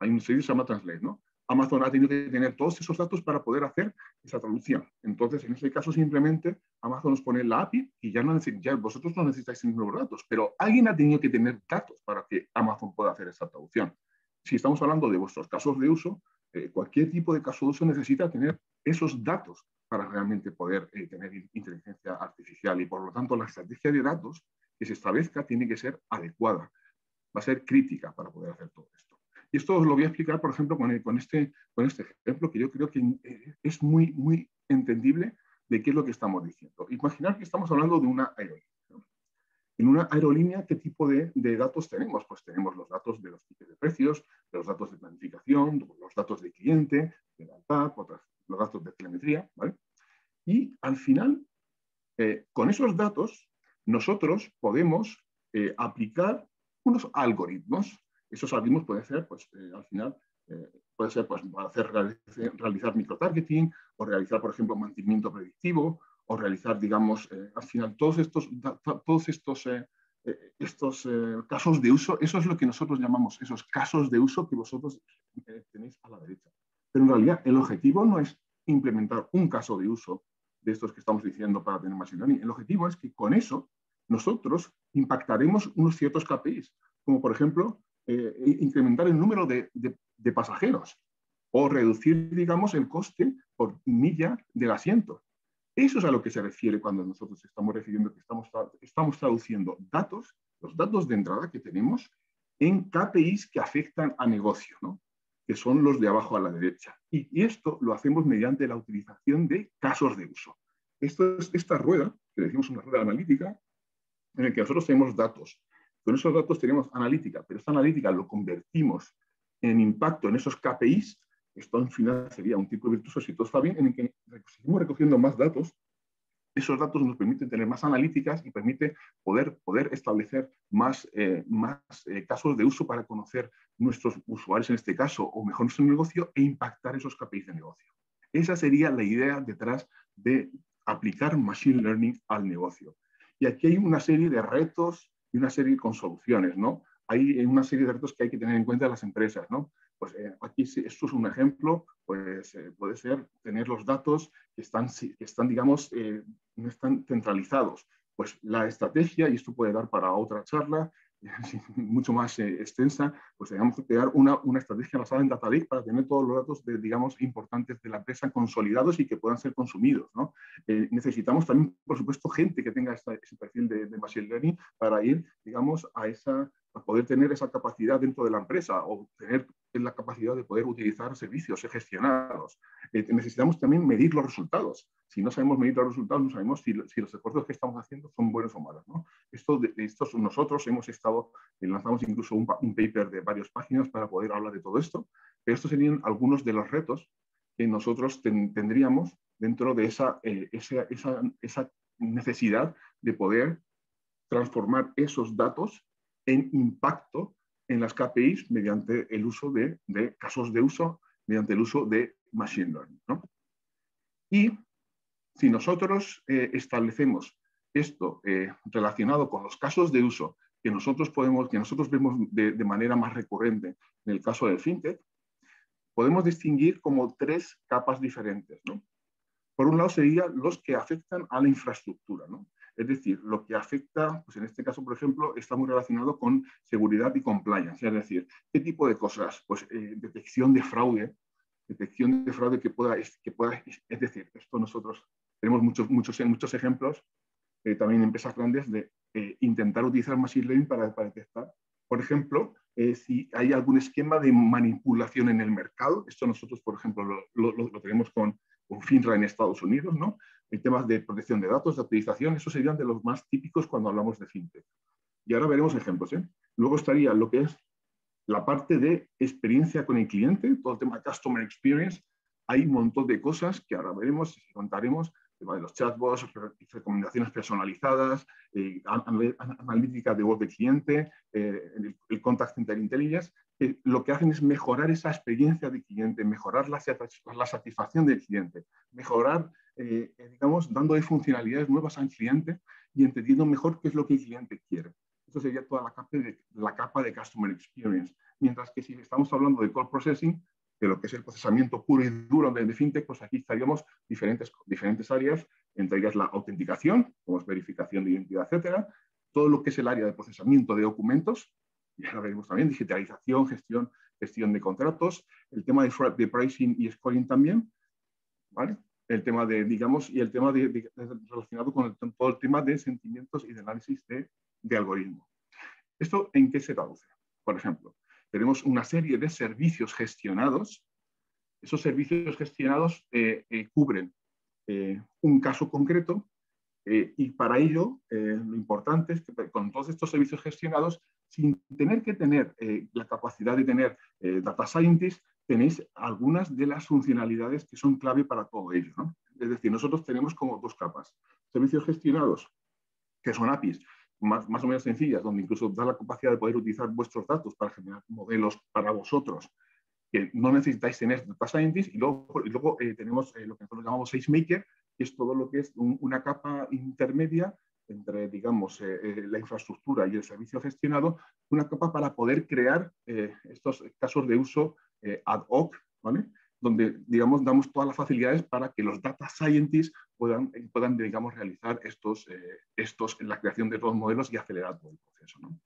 hay un servicio que se llama Translate, ¿no? Amazon ha tenido que tener todos esos datos para poder hacer esa traducción. Entonces, en este caso, simplemente Amazon nos pone la API y ya vosotros no necesitáis nuevos datos, pero alguien ha tenido que tener datos para que Amazon pueda hacer esa traducción. Si estamos hablando de vuestros casos de uso, cualquier tipo de caso de uso necesita tener esos datos para realmente poder tener inteligencia artificial, y por lo tanto la estrategia de datos que se establezca tiene que ser adecuada, va a ser crítica para poder hacer todo esto. Y esto os lo voy a explicar, por ejemplo, con este ejemplo que yo creo que es muy, muy entendible de qué es lo que estamos diciendo. Imaginar que estamos hablando de una aerolínea. En una aerolínea, ¿qué tipo de datos tenemos? Pues tenemos los datos de los tickets de precios, los datos de planificación, los datos de cliente, de lealtad, los datos de telemetría, ¿vale? Y al final, con esos datos, nosotros podemos aplicar unos algoritmos. Esos algoritmos pueden ser, pues, al final, puede ser pues, para realizar microtargeting, o realizar, por ejemplo, mantenimiento predictivo, o realizar, digamos, al final, todos estos casos de uso. Eso es lo que nosotros llamamos esos casos de uso que vosotros tenéis a la derecha. Pero en realidad el objetivo no es implementar un caso de uso de estos que estamos diciendo para tener machine learning. El objetivo es que con eso nosotros impactaremos unos ciertos KPIs, como por ejemplo incrementar el número de pasajeros o reducir, digamos, el coste por milla del asiento. Eso es a lo que se refiere cuando nosotros estamos refiriendo que estamos traduciendo datos, los datos de entrada que tenemos, en KPIs que afectan a negocio, ¿no? Que son los de abajo a la derecha. Y esto lo hacemos mediante la utilización de casos de uso. Esto es esta rueda, que decimos una rueda analítica, en la que nosotros tenemos datos. Con esos datos tenemos analítica, pero esta analítica lo convertimos en impacto en esos KPIs. Esto al final sería un tipo virtuoso, si todo está bien, en el que seguimos recogiendo más datos. Esos datos nos permiten tener más analíticas y permite poder establecer más casos de uso para conocer nuestros usuarios en este caso, o mejor nuestro negocio, e impactar esos KPIs de negocio. Esa sería la idea detrás de aplicar Machine Learning al negocio. Y aquí hay una serie de retos y una serie de soluciones, ¿no? Hay una serie de retos que hay que tener en cuenta las empresas, ¿no? Pues aquí esto es un ejemplo, pues puede ser tener los datos que están digamos, no están centralizados. Pues la estrategia, y esto puede dar para otra charla, mucho más extensa, pues tenemos que crear una estrategia basada en Data Lake para tener todos los datos, digamos, importantes de la empresa consolidados y que puedan ser consumidos, ¿no? Necesitamos también, por supuesto, gente que tenga ese perfil de Machine Learning para ir, digamos, a poder tener esa capacidad dentro de la empresa, o tener la capacidad de poder utilizar servicios gestionados. Necesitamos también medir los resultados. Si no sabemos medir los resultados, no sabemos si los esfuerzos que estamos haciendo son buenos o malos, ¿no? Nosotros lanzamos incluso un paper de varias páginas para poder hablar de todo esto, pero estos serían algunos de los retos que nosotros tendríamos dentro de esa necesidad de poder transformar esos datos en impacto en las KPIs mediante el uso de casos de uso, mediante el uso de Machine Learning, ¿no? Y si nosotros establecemos esto relacionado con los casos de uso que nosotros vemos de manera más recurrente en el caso del fintech, podemos distinguir como 3 capas diferentes, ¿no? Por un lado serían los que afectan a la infraestructura, ¿no? Es decir, lo que afecta, pues en este caso, por ejemplo, está muy relacionado con seguridad y compliance, es decir, ¿qué tipo de cosas? Pues detección de fraude que pueda, es decir, esto nosotros tenemos muchos ejemplos, también en empresas grandes, de intentar utilizar Machine Learning para detectar, por ejemplo, si hay algún esquema de manipulación en el mercado. Esto nosotros, por ejemplo, lo tenemos con FINRA en Estados Unidos, ¿no? En temas de protección de datos, de utilización, esos serían de los más típicos cuando hablamos de fintech. Y ahora veremos ejemplos, ¿eh? Luego estaría lo que es la parte de experiencia con el cliente, todo el tema de Customer Experience. Hay un montón de cosas que ahora veremos y contaremos, el tema de los chatbots, recomendaciones personalizadas, analítica de voz del cliente, el Contact Center Intelligence, que lo que hacen es mejorar esa experiencia del cliente, mejorar la satisfacción del cliente, mejorar, digamos, dándole funcionalidades nuevas al cliente y entendiendo mejor qué es lo que el cliente quiere. Esto sería toda la capa de Customer Experience. Mientras que si estamos hablando de Core Processing, de lo que es el procesamiento puro y duro de fintech, pues aquí estaríamos diferentes áreas, entre ellas la autenticación, como es verificación de identidad, etcétera, todo lo que es el área de procesamiento de documentos, y ahora veremos también digitalización, gestión de contratos, el tema de pricing y scoring también, ¿vale? El tema de, digamos, y el tema relacionado con todo el tema de sentimientos y de análisis de algoritmo. ¿Esto en qué se traduce? Por ejemplo, tenemos una serie de servicios gestionados. Esos servicios gestionados cubren un caso concreto y para ello lo importante es que con todos estos servicios gestionados, sin tener que tener la capacidad de tener data scientists, tenéis algunas de las funcionalidades que son clave para todo ello, ¿no? Es decir, nosotros tenemos como 2 capas. Servicios gestionados, que son APIs, más o menos sencillas, donde incluso da la capacidad de poder utilizar vuestros datos para generar modelos para vosotros, que no necesitáis tener data scientists, y luego tenemos lo que nosotros llamamos SageMaker, que es todo lo que es una capa intermedia entre, digamos, la infraestructura y el servicio gestionado, una capa para poder crear estos casos de uso ad hoc, ¿vale? Donde, digamos, damos todas las facilidades para que los data scientists puedan digamos, realizar la creación de los modelos y acelerar todo el proceso, ¿no?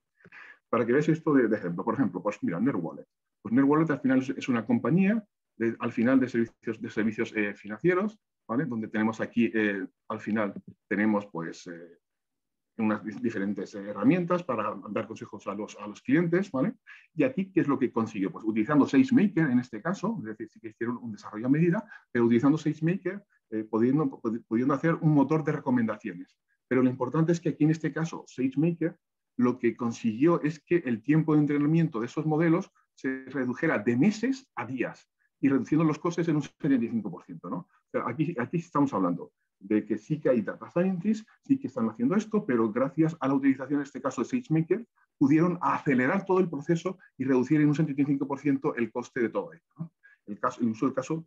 Para que veáis esto de ejemplo, por ejemplo, pues mira, NerdWallet. Pues NerdWallet al final es una compañía al final de servicios financieros, ¿vale? Donde tenemos aquí, al final, tenemos pues unas diferentes herramientas para dar consejos a los clientes, ¿vale? Y aquí, ¿qué es lo que consiguió? Pues utilizando SageMaker en este caso, es decir, sí que hicieron un desarrollo a medida, pero utilizando SageMaker, pudiendo hacer un motor de recomendaciones. Pero lo importante es que aquí en este caso, SageMaker lo que consiguió es que el tiempo de entrenamiento de esos modelos se redujera de meses a días y reduciendo los costes en un 75%, ¿no? O sea, aquí estamos hablando de que sí que hay data scientists, sí que están haciendo esto, pero gracias a la utilización, en este caso de SageMaker, pudieron acelerar todo el proceso y reducir en un 75% el coste de todo ello, ¿no? El uso del caso,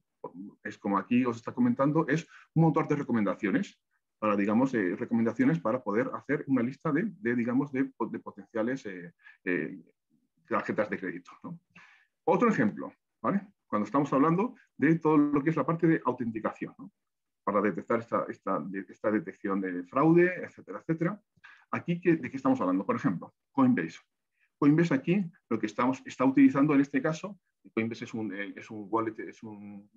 es como aquí os está comentando, es un motor de recomendaciones para, digamos, recomendaciones para poder hacer una lista de potenciales tarjetas de crédito, ¿no? Otro ejemplo, ¿vale? Cuando estamos hablando de todo lo que es la parte de autenticación, ¿no? Para detectar esta detección de fraude, etcétera, etcétera. Aquí, ¿de qué estamos hablando? Por ejemplo, Coinbase. Coinbase aquí, lo que está utilizando en este caso, Coinbase es un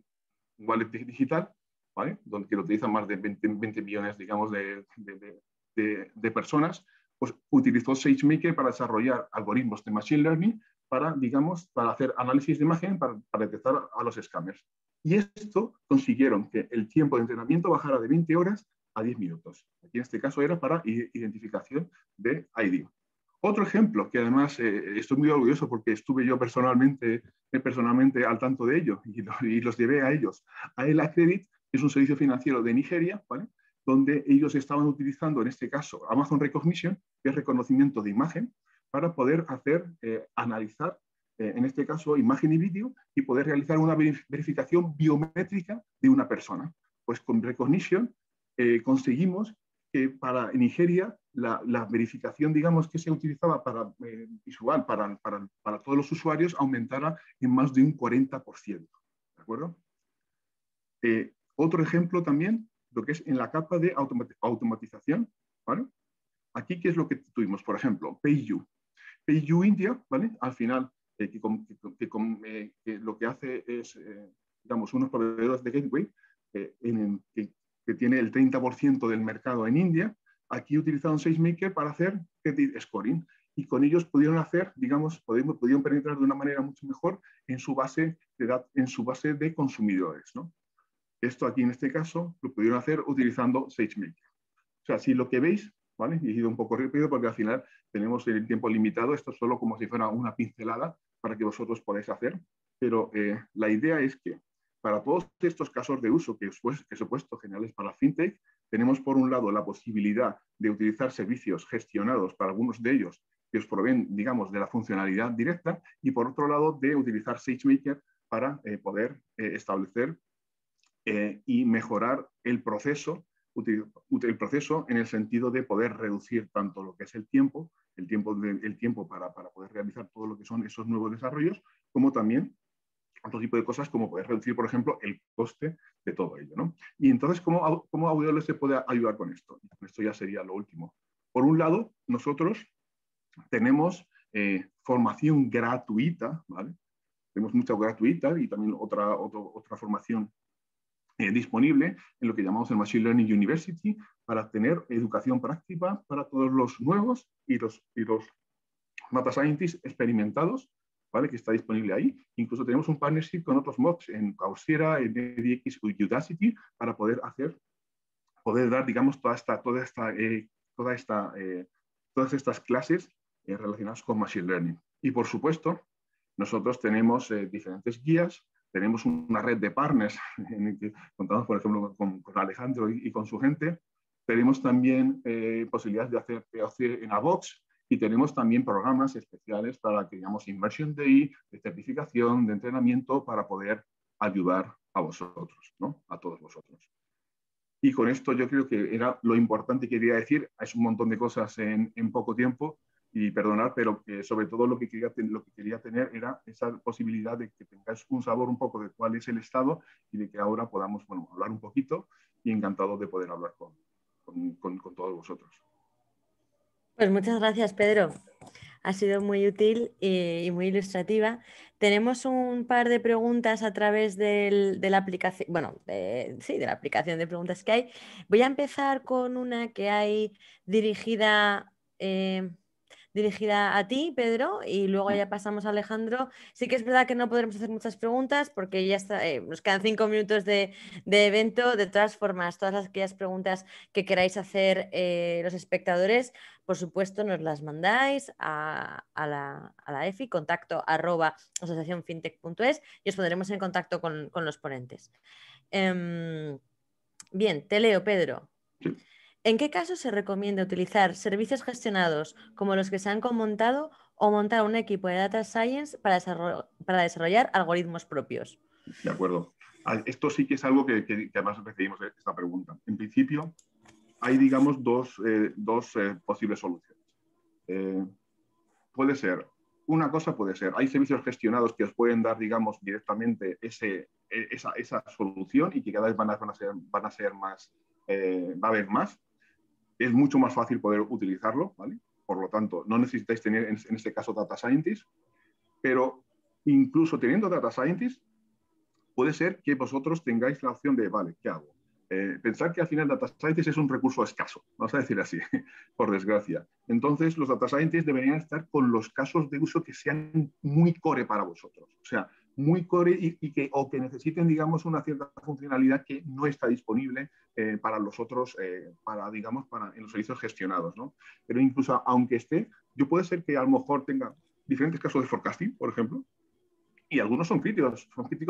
wallet digital, ¿vale? Donde lo utilizan más de 20 millones, digamos, de personas, pues utilizó SageMaker para desarrollar algoritmos de Machine Learning para hacer análisis de imagen para detectar a los scammers. Y esto consiguieron que el tiempo de entrenamiento bajara de 20 horas a 10 minutos. Aquí en este caso era para identificación de ID. Otro ejemplo, que además estoy muy orgulloso porque estuve yo personalmente al tanto de ello y los llevé a ellos. A el Accredit, que es un servicio financiero de Nigeria, ¿vale? donde ellos estaban utilizando, en este caso, Amazon Recognition, que es reconocimiento de imagen, para poder analizar, en este caso, imagen y vídeo, y poder realizar una verificación biométrica de una persona. Pues con Recognition conseguimos que para Nigeria la verificación, digamos, que se utilizaba para visual para todos los usuarios aumentara en más de un 40%. ¿De acuerdo? Otro ejemplo también, lo que es en la capa de automatización, ¿vale? Aquí, ¿qué es lo que tuvimos? Por ejemplo, PayU. PayU India, ¿vale? Al final, que lo que hace es, digamos, unos proveedores de gateway que tiene el 30% del mercado en India. Aquí utilizaron SageMaker para hacer credit scoring y con ellos pudieron hacer, digamos, pudieron penetrar de una manera mucho mejor en su base de consumidores, ¿no? Esto aquí en este caso lo pudieron hacer utilizando SageMaker. O sea, si lo que veis, ¿vale? Y he ido un poco rápido porque al final tenemos el tiempo limitado, esto es solo como si fuera una pincelada para que vosotros podáis hacer, pero la idea es que para todos estos casos de uso que os he puesto generales para FinTech, tenemos por un lado la posibilidad de utilizar servicios gestionados para algunos de ellos que os proveen, digamos, de la funcionalidad directa y por otro lado de utilizar SageMaker para poder establecer y mejorar el proceso en el sentido de poder reducir tanto lo que es el tiempo para poder realizar todo lo que son esos nuevos desarrollos, como también otro tipo de cosas como poder reducir, por ejemplo, el coste de todo ello, ¿no? Y entonces, ¿cómo AWS se puede ayudar con esto? Esto ya sería lo último. Por un lado, nosotros tenemos formación gratuita, ¿vale? Tenemos mucha gratuita y también otra formación disponible en lo que llamamos el Machine Learning University para tener educación práctica para todos los nuevos y los data scientists experimentados, ¿vale? Que está disponible ahí. Incluso tenemos un partnership con otros MOOCs en Coursera, en edX y Udacity para poder dar, digamos, todas estas clases relacionadas con Machine Learning. Y por supuesto, nosotros tenemos diferentes guías. Tenemos una red de partners en el que contamos, por ejemplo, con Alejandro y con su gente. Tenemos también posibilidades de hacer POC en AVOX y tenemos también programas especiales para que digamos Immersion Day, de certificación, de entrenamiento para poder ayudar a vosotros, ¿no? A todos vosotros. Y con esto yo creo que era lo importante que quería decir. Es un montón de cosas en poco tiempo. Y perdonar, pero sobre todo lo que quería tener era esa posibilidad de que tengáis un sabor un poco de cuál es el estado y de que ahora podamos, bueno, hablar un poquito y encantado de poder hablar con todos vosotros. Pues muchas gracias, Pedro. Ha sido muy útil y muy ilustrativa. Tenemos un par de preguntas a través de la aplicación, bueno, sí, de la aplicación de preguntas que hay. Voy a empezar con una que hay dirigida a ti, Pedro, y luego ya pasamos a Alejandro. Sí que es verdad que no podremos hacer muchas preguntas porque ya está, nos quedan 5 minutos de evento. De todas formas, todas aquellas preguntas que queráis hacer los espectadores, por supuesto, nos las mandáis a la EFI, contacto@asociacionfintech.es, y os pondremos en contacto con los ponentes. Bien, te leo, Pedro. Sí. ¿En qué casos se recomienda utilizar servicios gestionados como los que se han montado o montar un equipo de Data Science para desarrollar algoritmos propios? De acuerdo. Esto sí que es algo que además recibimos esta pregunta. En principio, hay, digamos, dos posibles soluciones. Una cosa puede ser, hay servicios gestionados que os pueden dar, digamos, directamente esa solución y que cada vez van a ser más, va a haber más. Es mucho más fácil poder utilizarlo, ¿vale? Por lo tanto, no necesitáis tener, en este caso, Data Scientist, pero incluso teniendo Data Scientist, puede ser que vosotros tengáis la opción de, vale, ¿qué hago? Pensar que al final Data Scientist es un recurso escaso, vamos a decir así, por desgracia. Entonces, los Data Scientists deberían estar con los casos de uso que sean muy core para vosotros. O sea, muy core o que necesiten, digamos, una cierta funcionalidad que no está disponible para los otros, en los servicios gestionados, ¿no? Pero incluso, aunque esté, yo puede ser que a lo mejor tenga diferentes casos de forecasting, por ejemplo, y algunos son críticos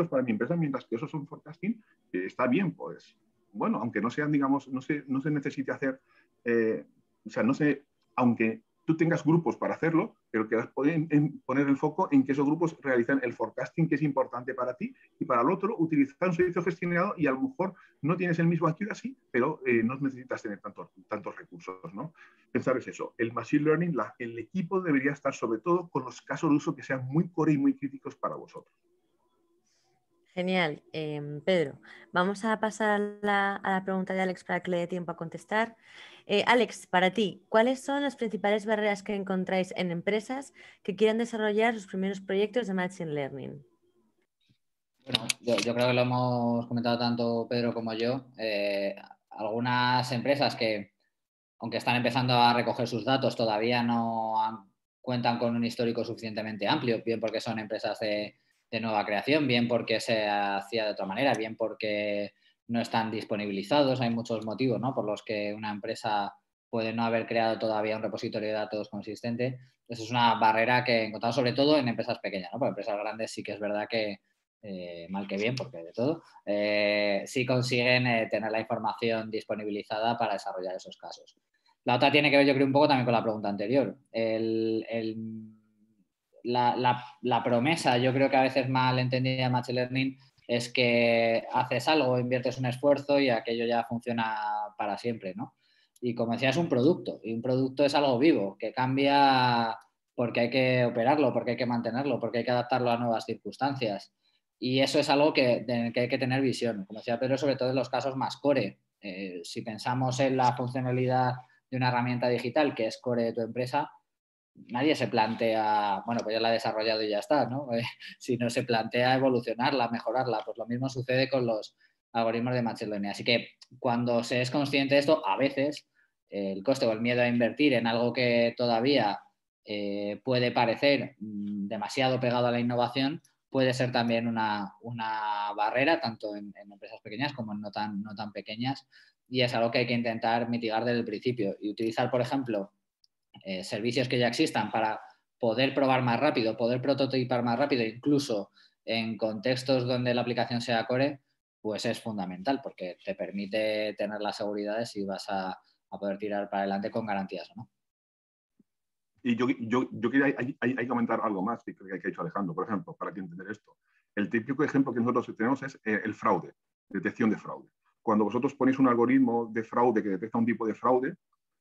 para mi empresa, mientras que esos son forecasting, está bien, pues bueno, aunque no sean, digamos, no se necesite hacer, o sea, no sé, aunque tú tengas grupos para hacerlo, pero que pueden poner el foco en que esos grupos realizan el forecasting que es importante para ti y para el otro utilizar un servicio gestionado y a lo mejor no tienes el mismo accuracy, pero no necesitas tener tantos recursos, ¿no? Pensar es eso. El Machine Learning, el equipo debería estar sobre todo con los casos de uso que sean muy core y muy críticos para vosotros. Genial. Pedro, vamos a pasar a la pregunta de Alex para que le dé tiempo a contestar. Alex, para ti, ¿cuáles son las principales barreras que encontráis en empresas que quieran desarrollar sus primeros proyectos de Machine Learning? Bueno, yo creo que lo hemos comentado tanto Pedro como yo. Algunas empresas que, aunque están empezando a recoger sus datos, todavía no cuentan con un histórico suficientemente amplio, bien porque son empresas de nueva creación, bien porque se hacía de otra manera, bien porque no están disponibilizados. Hay muchos motivos, ¿no?, por los que una empresa puede no haber creado todavía un repositorio de datos consistente. Esa es una barrera que encontramos sobre todo en empresas pequeñas, ¿no? Porque empresas grandes sí que es verdad que, mal que bien, porque de todo, sí consiguen tener la información disponibilizada para desarrollar esos casos. La otra tiene que ver, yo creo, un poco también con la pregunta anterior. La promesa, yo creo que a veces mal entendida en Machine Learning, es que haces algo, inviertes un esfuerzo y aquello ya funciona para siempre, ¿no? Y como decía, es un producto, y un producto es algo vivo, que cambia porque hay que operarlo, porque hay que mantenerlo, porque hay que adaptarlo a nuevas circunstancias. Y eso es algo que hay que tener visión. Como decía Pedro, sobre todo en los casos más core. Si pensamos en la funcionalidad de una herramienta digital que es core de tu empresa, nadie se plantea, bueno, pues ya la he desarrollado y ya está, ¿no? Si no se plantea evolucionarla, mejorarla, pues lo mismo sucede con los algoritmos de Machine Learning. Así que cuando se es consciente de esto, a veces el coste o el miedo a invertir en algo que todavía puede parecer demasiado pegado a la innovación, puede ser también una barrera, tanto en empresas pequeñas como en no tan pequeñas, y es algo que hay que intentar mitigar desde el principio y utilizar, por ejemplo, servicios que ya existan para poder probar más rápido, poder prototipar más rápido, incluso en contextos donde la aplicación sea core, pues es fundamental porque te permite tener la seguridad de si vas a poder tirar para adelante con garantías o no. Y yo quería hay que comentar algo más que ha hecho Alejandro, por ejemplo, para que entender esto. El típico ejemplo que nosotros tenemos es el fraude, detección de fraude. Cuando vosotros ponéis un algoritmo de fraude que detecta un tipo de fraude,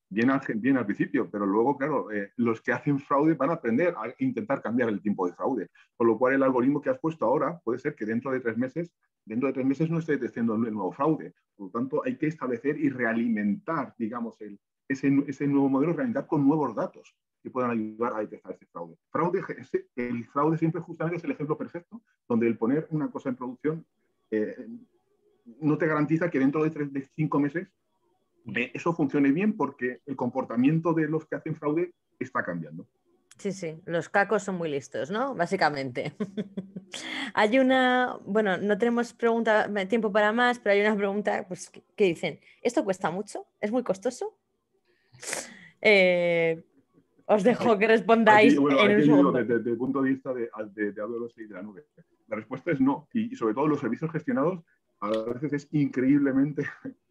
bien al principio, pero luego, claro, los que hacen fraude van a aprender a intentar cambiar el tipo de fraude. Con lo cual, el algoritmo que has puesto ahora puede ser que dentro de 3 meses no esté detectando el nuevo fraude. Por lo tanto, hay que establecer y realimentar, digamos, ese nuevo modelo, realimentar con nuevos datos que puedan ayudar a detectar ese fraude. El fraude siempre justamente es el ejemplo perfecto, donde el poner una cosa en producción no te garantiza que dentro de 5 meses eso funcione bien porque el comportamiento de los que hacen fraude está cambiando. Sí, sí, los cacos son muy listos, ¿no? Básicamente. Hay bueno, no tenemos tiempo para más, pero hay una pregunta pues, que dicen, ¿esto cuesta mucho? ¿Es muy costoso? Os dejo que respondáis en un segundo. Desde el punto de vista de AWS y de la nube, la respuesta es no. Y sobre todo los servicios gestionados a veces es increíblemente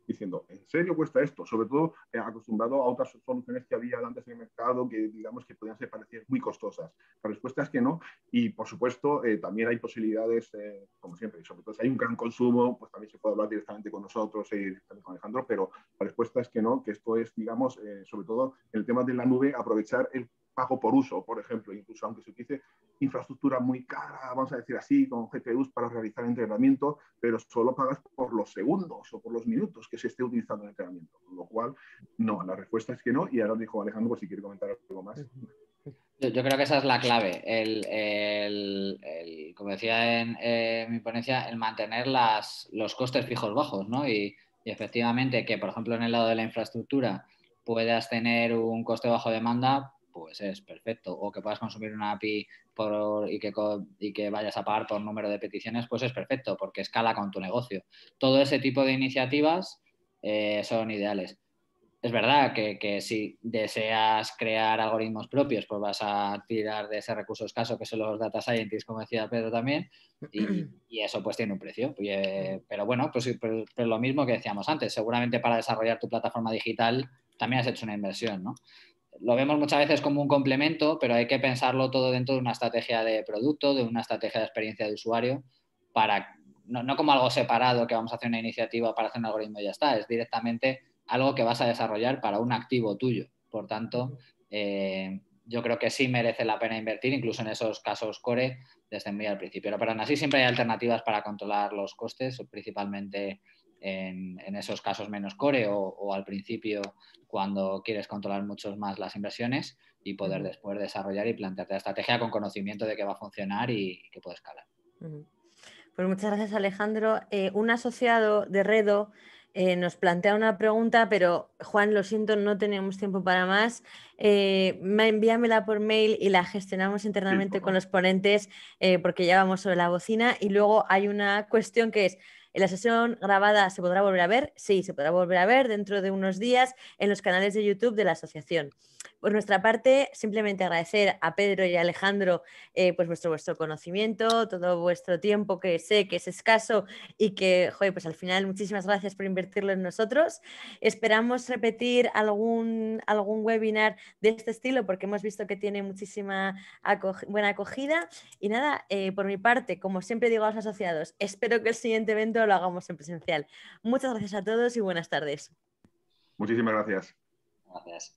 diciendo, ¿en serio cuesta esto? Sobre todo acostumbrado a otras soluciones que había antes en el mercado que digamos que podían parecer muy costosas. La respuesta es que no. Y por supuesto también hay posibilidades, como siempre, y sobre todo si hay un gran consumo, pues también se puede hablar directamente con nosotros y directamente con Alejandro, pero la respuesta es que no, que esto es, digamos, sobre todo el tema de la nube, aprovechar el pago por uso, por ejemplo, incluso aunque se utilice infraestructura muy cara, vamos a decir así, con GPUs para realizar entrenamiento, pero solo pagas por los segundos o por los minutos que se esté utilizando el entrenamiento. Con lo cual, no, la respuesta es que no. Y ahora dijo Alejandro, pues si quiere comentar algo más. Yo creo que esa es la clave. Como decía en mi ponencia, el mantener los costes fijos bajos, ¿no? Y efectivamente que, por ejemplo, en el lado de la infraestructura puedas tener un coste bajo demanda, pues es perfecto. O que puedas consumir una API y que vayas a pagar por número de peticiones, pues es perfecto, porque escala con tu negocio. Todo ese tipo de iniciativas son ideales. es verdad que si deseas crear algoritmos propios, pues vas a tirar de ese recurso escaso que son los data scientists, como decía Pedro también, y eso pues tiene un precio. Pero bueno, pues pero lo mismo que decíamos antes, seguramente para desarrollar tu plataforma digital también has hecho una inversión, ¿no? Lo vemos muchas veces como un complemento, pero hay que pensarlo todo dentro de una estrategia de producto, de una estrategia de experiencia de usuario, para no como algo separado que vamos a hacer una iniciativa para hacer un algoritmo y ya está, es directamente algo que vas a desarrollar para un activo tuyo. Por tanto, yo creo que sí merece la pena invertir, incluso en esos casos core, desde muy al principio. Pero aún así siempre hay alternativas para controlar los costes, principalmente en esos casos menos core o al principio cuando quieres controlar mucho más las inversiones y poder después desarrollar y plantearte la estrategia con conocimiento de que va a funcionar y que puede escalar. Pues muchas gracias, Alejandro. Un asociado de Redo nos plantea una pregunta, pero Juan, lo siento, no tenemos tiempo para más. Envíamela por mail y la gestionamos internamente con los ponentes porque ya vamos sobre la bocina. Y luego hay una cuestión que es, ¿la sesión grabada se podrá volver a ver? Sí, se podrá volver a ver dentro de unos días en los canales de YouTube de la asociación. Por nuestra parte, simplemente agradecer a Pedro y a Alejandro pues vuestro conocimiento, todo vuestro tiempo, que sé que es escaso y que, joder, pues al final muchísimas gracias por invertirlo en nosotros. Esperamos repetir algún webinar de este estilo porque hemos visto que tiene muchísima buena acogida. Y nada, por mi parte, como siempre digo a los asociados, espero que el siguiente evento lo hagamos en presencial. Muchas gracias a todos y buenas tardes. Muchísimas gracias. Gracias.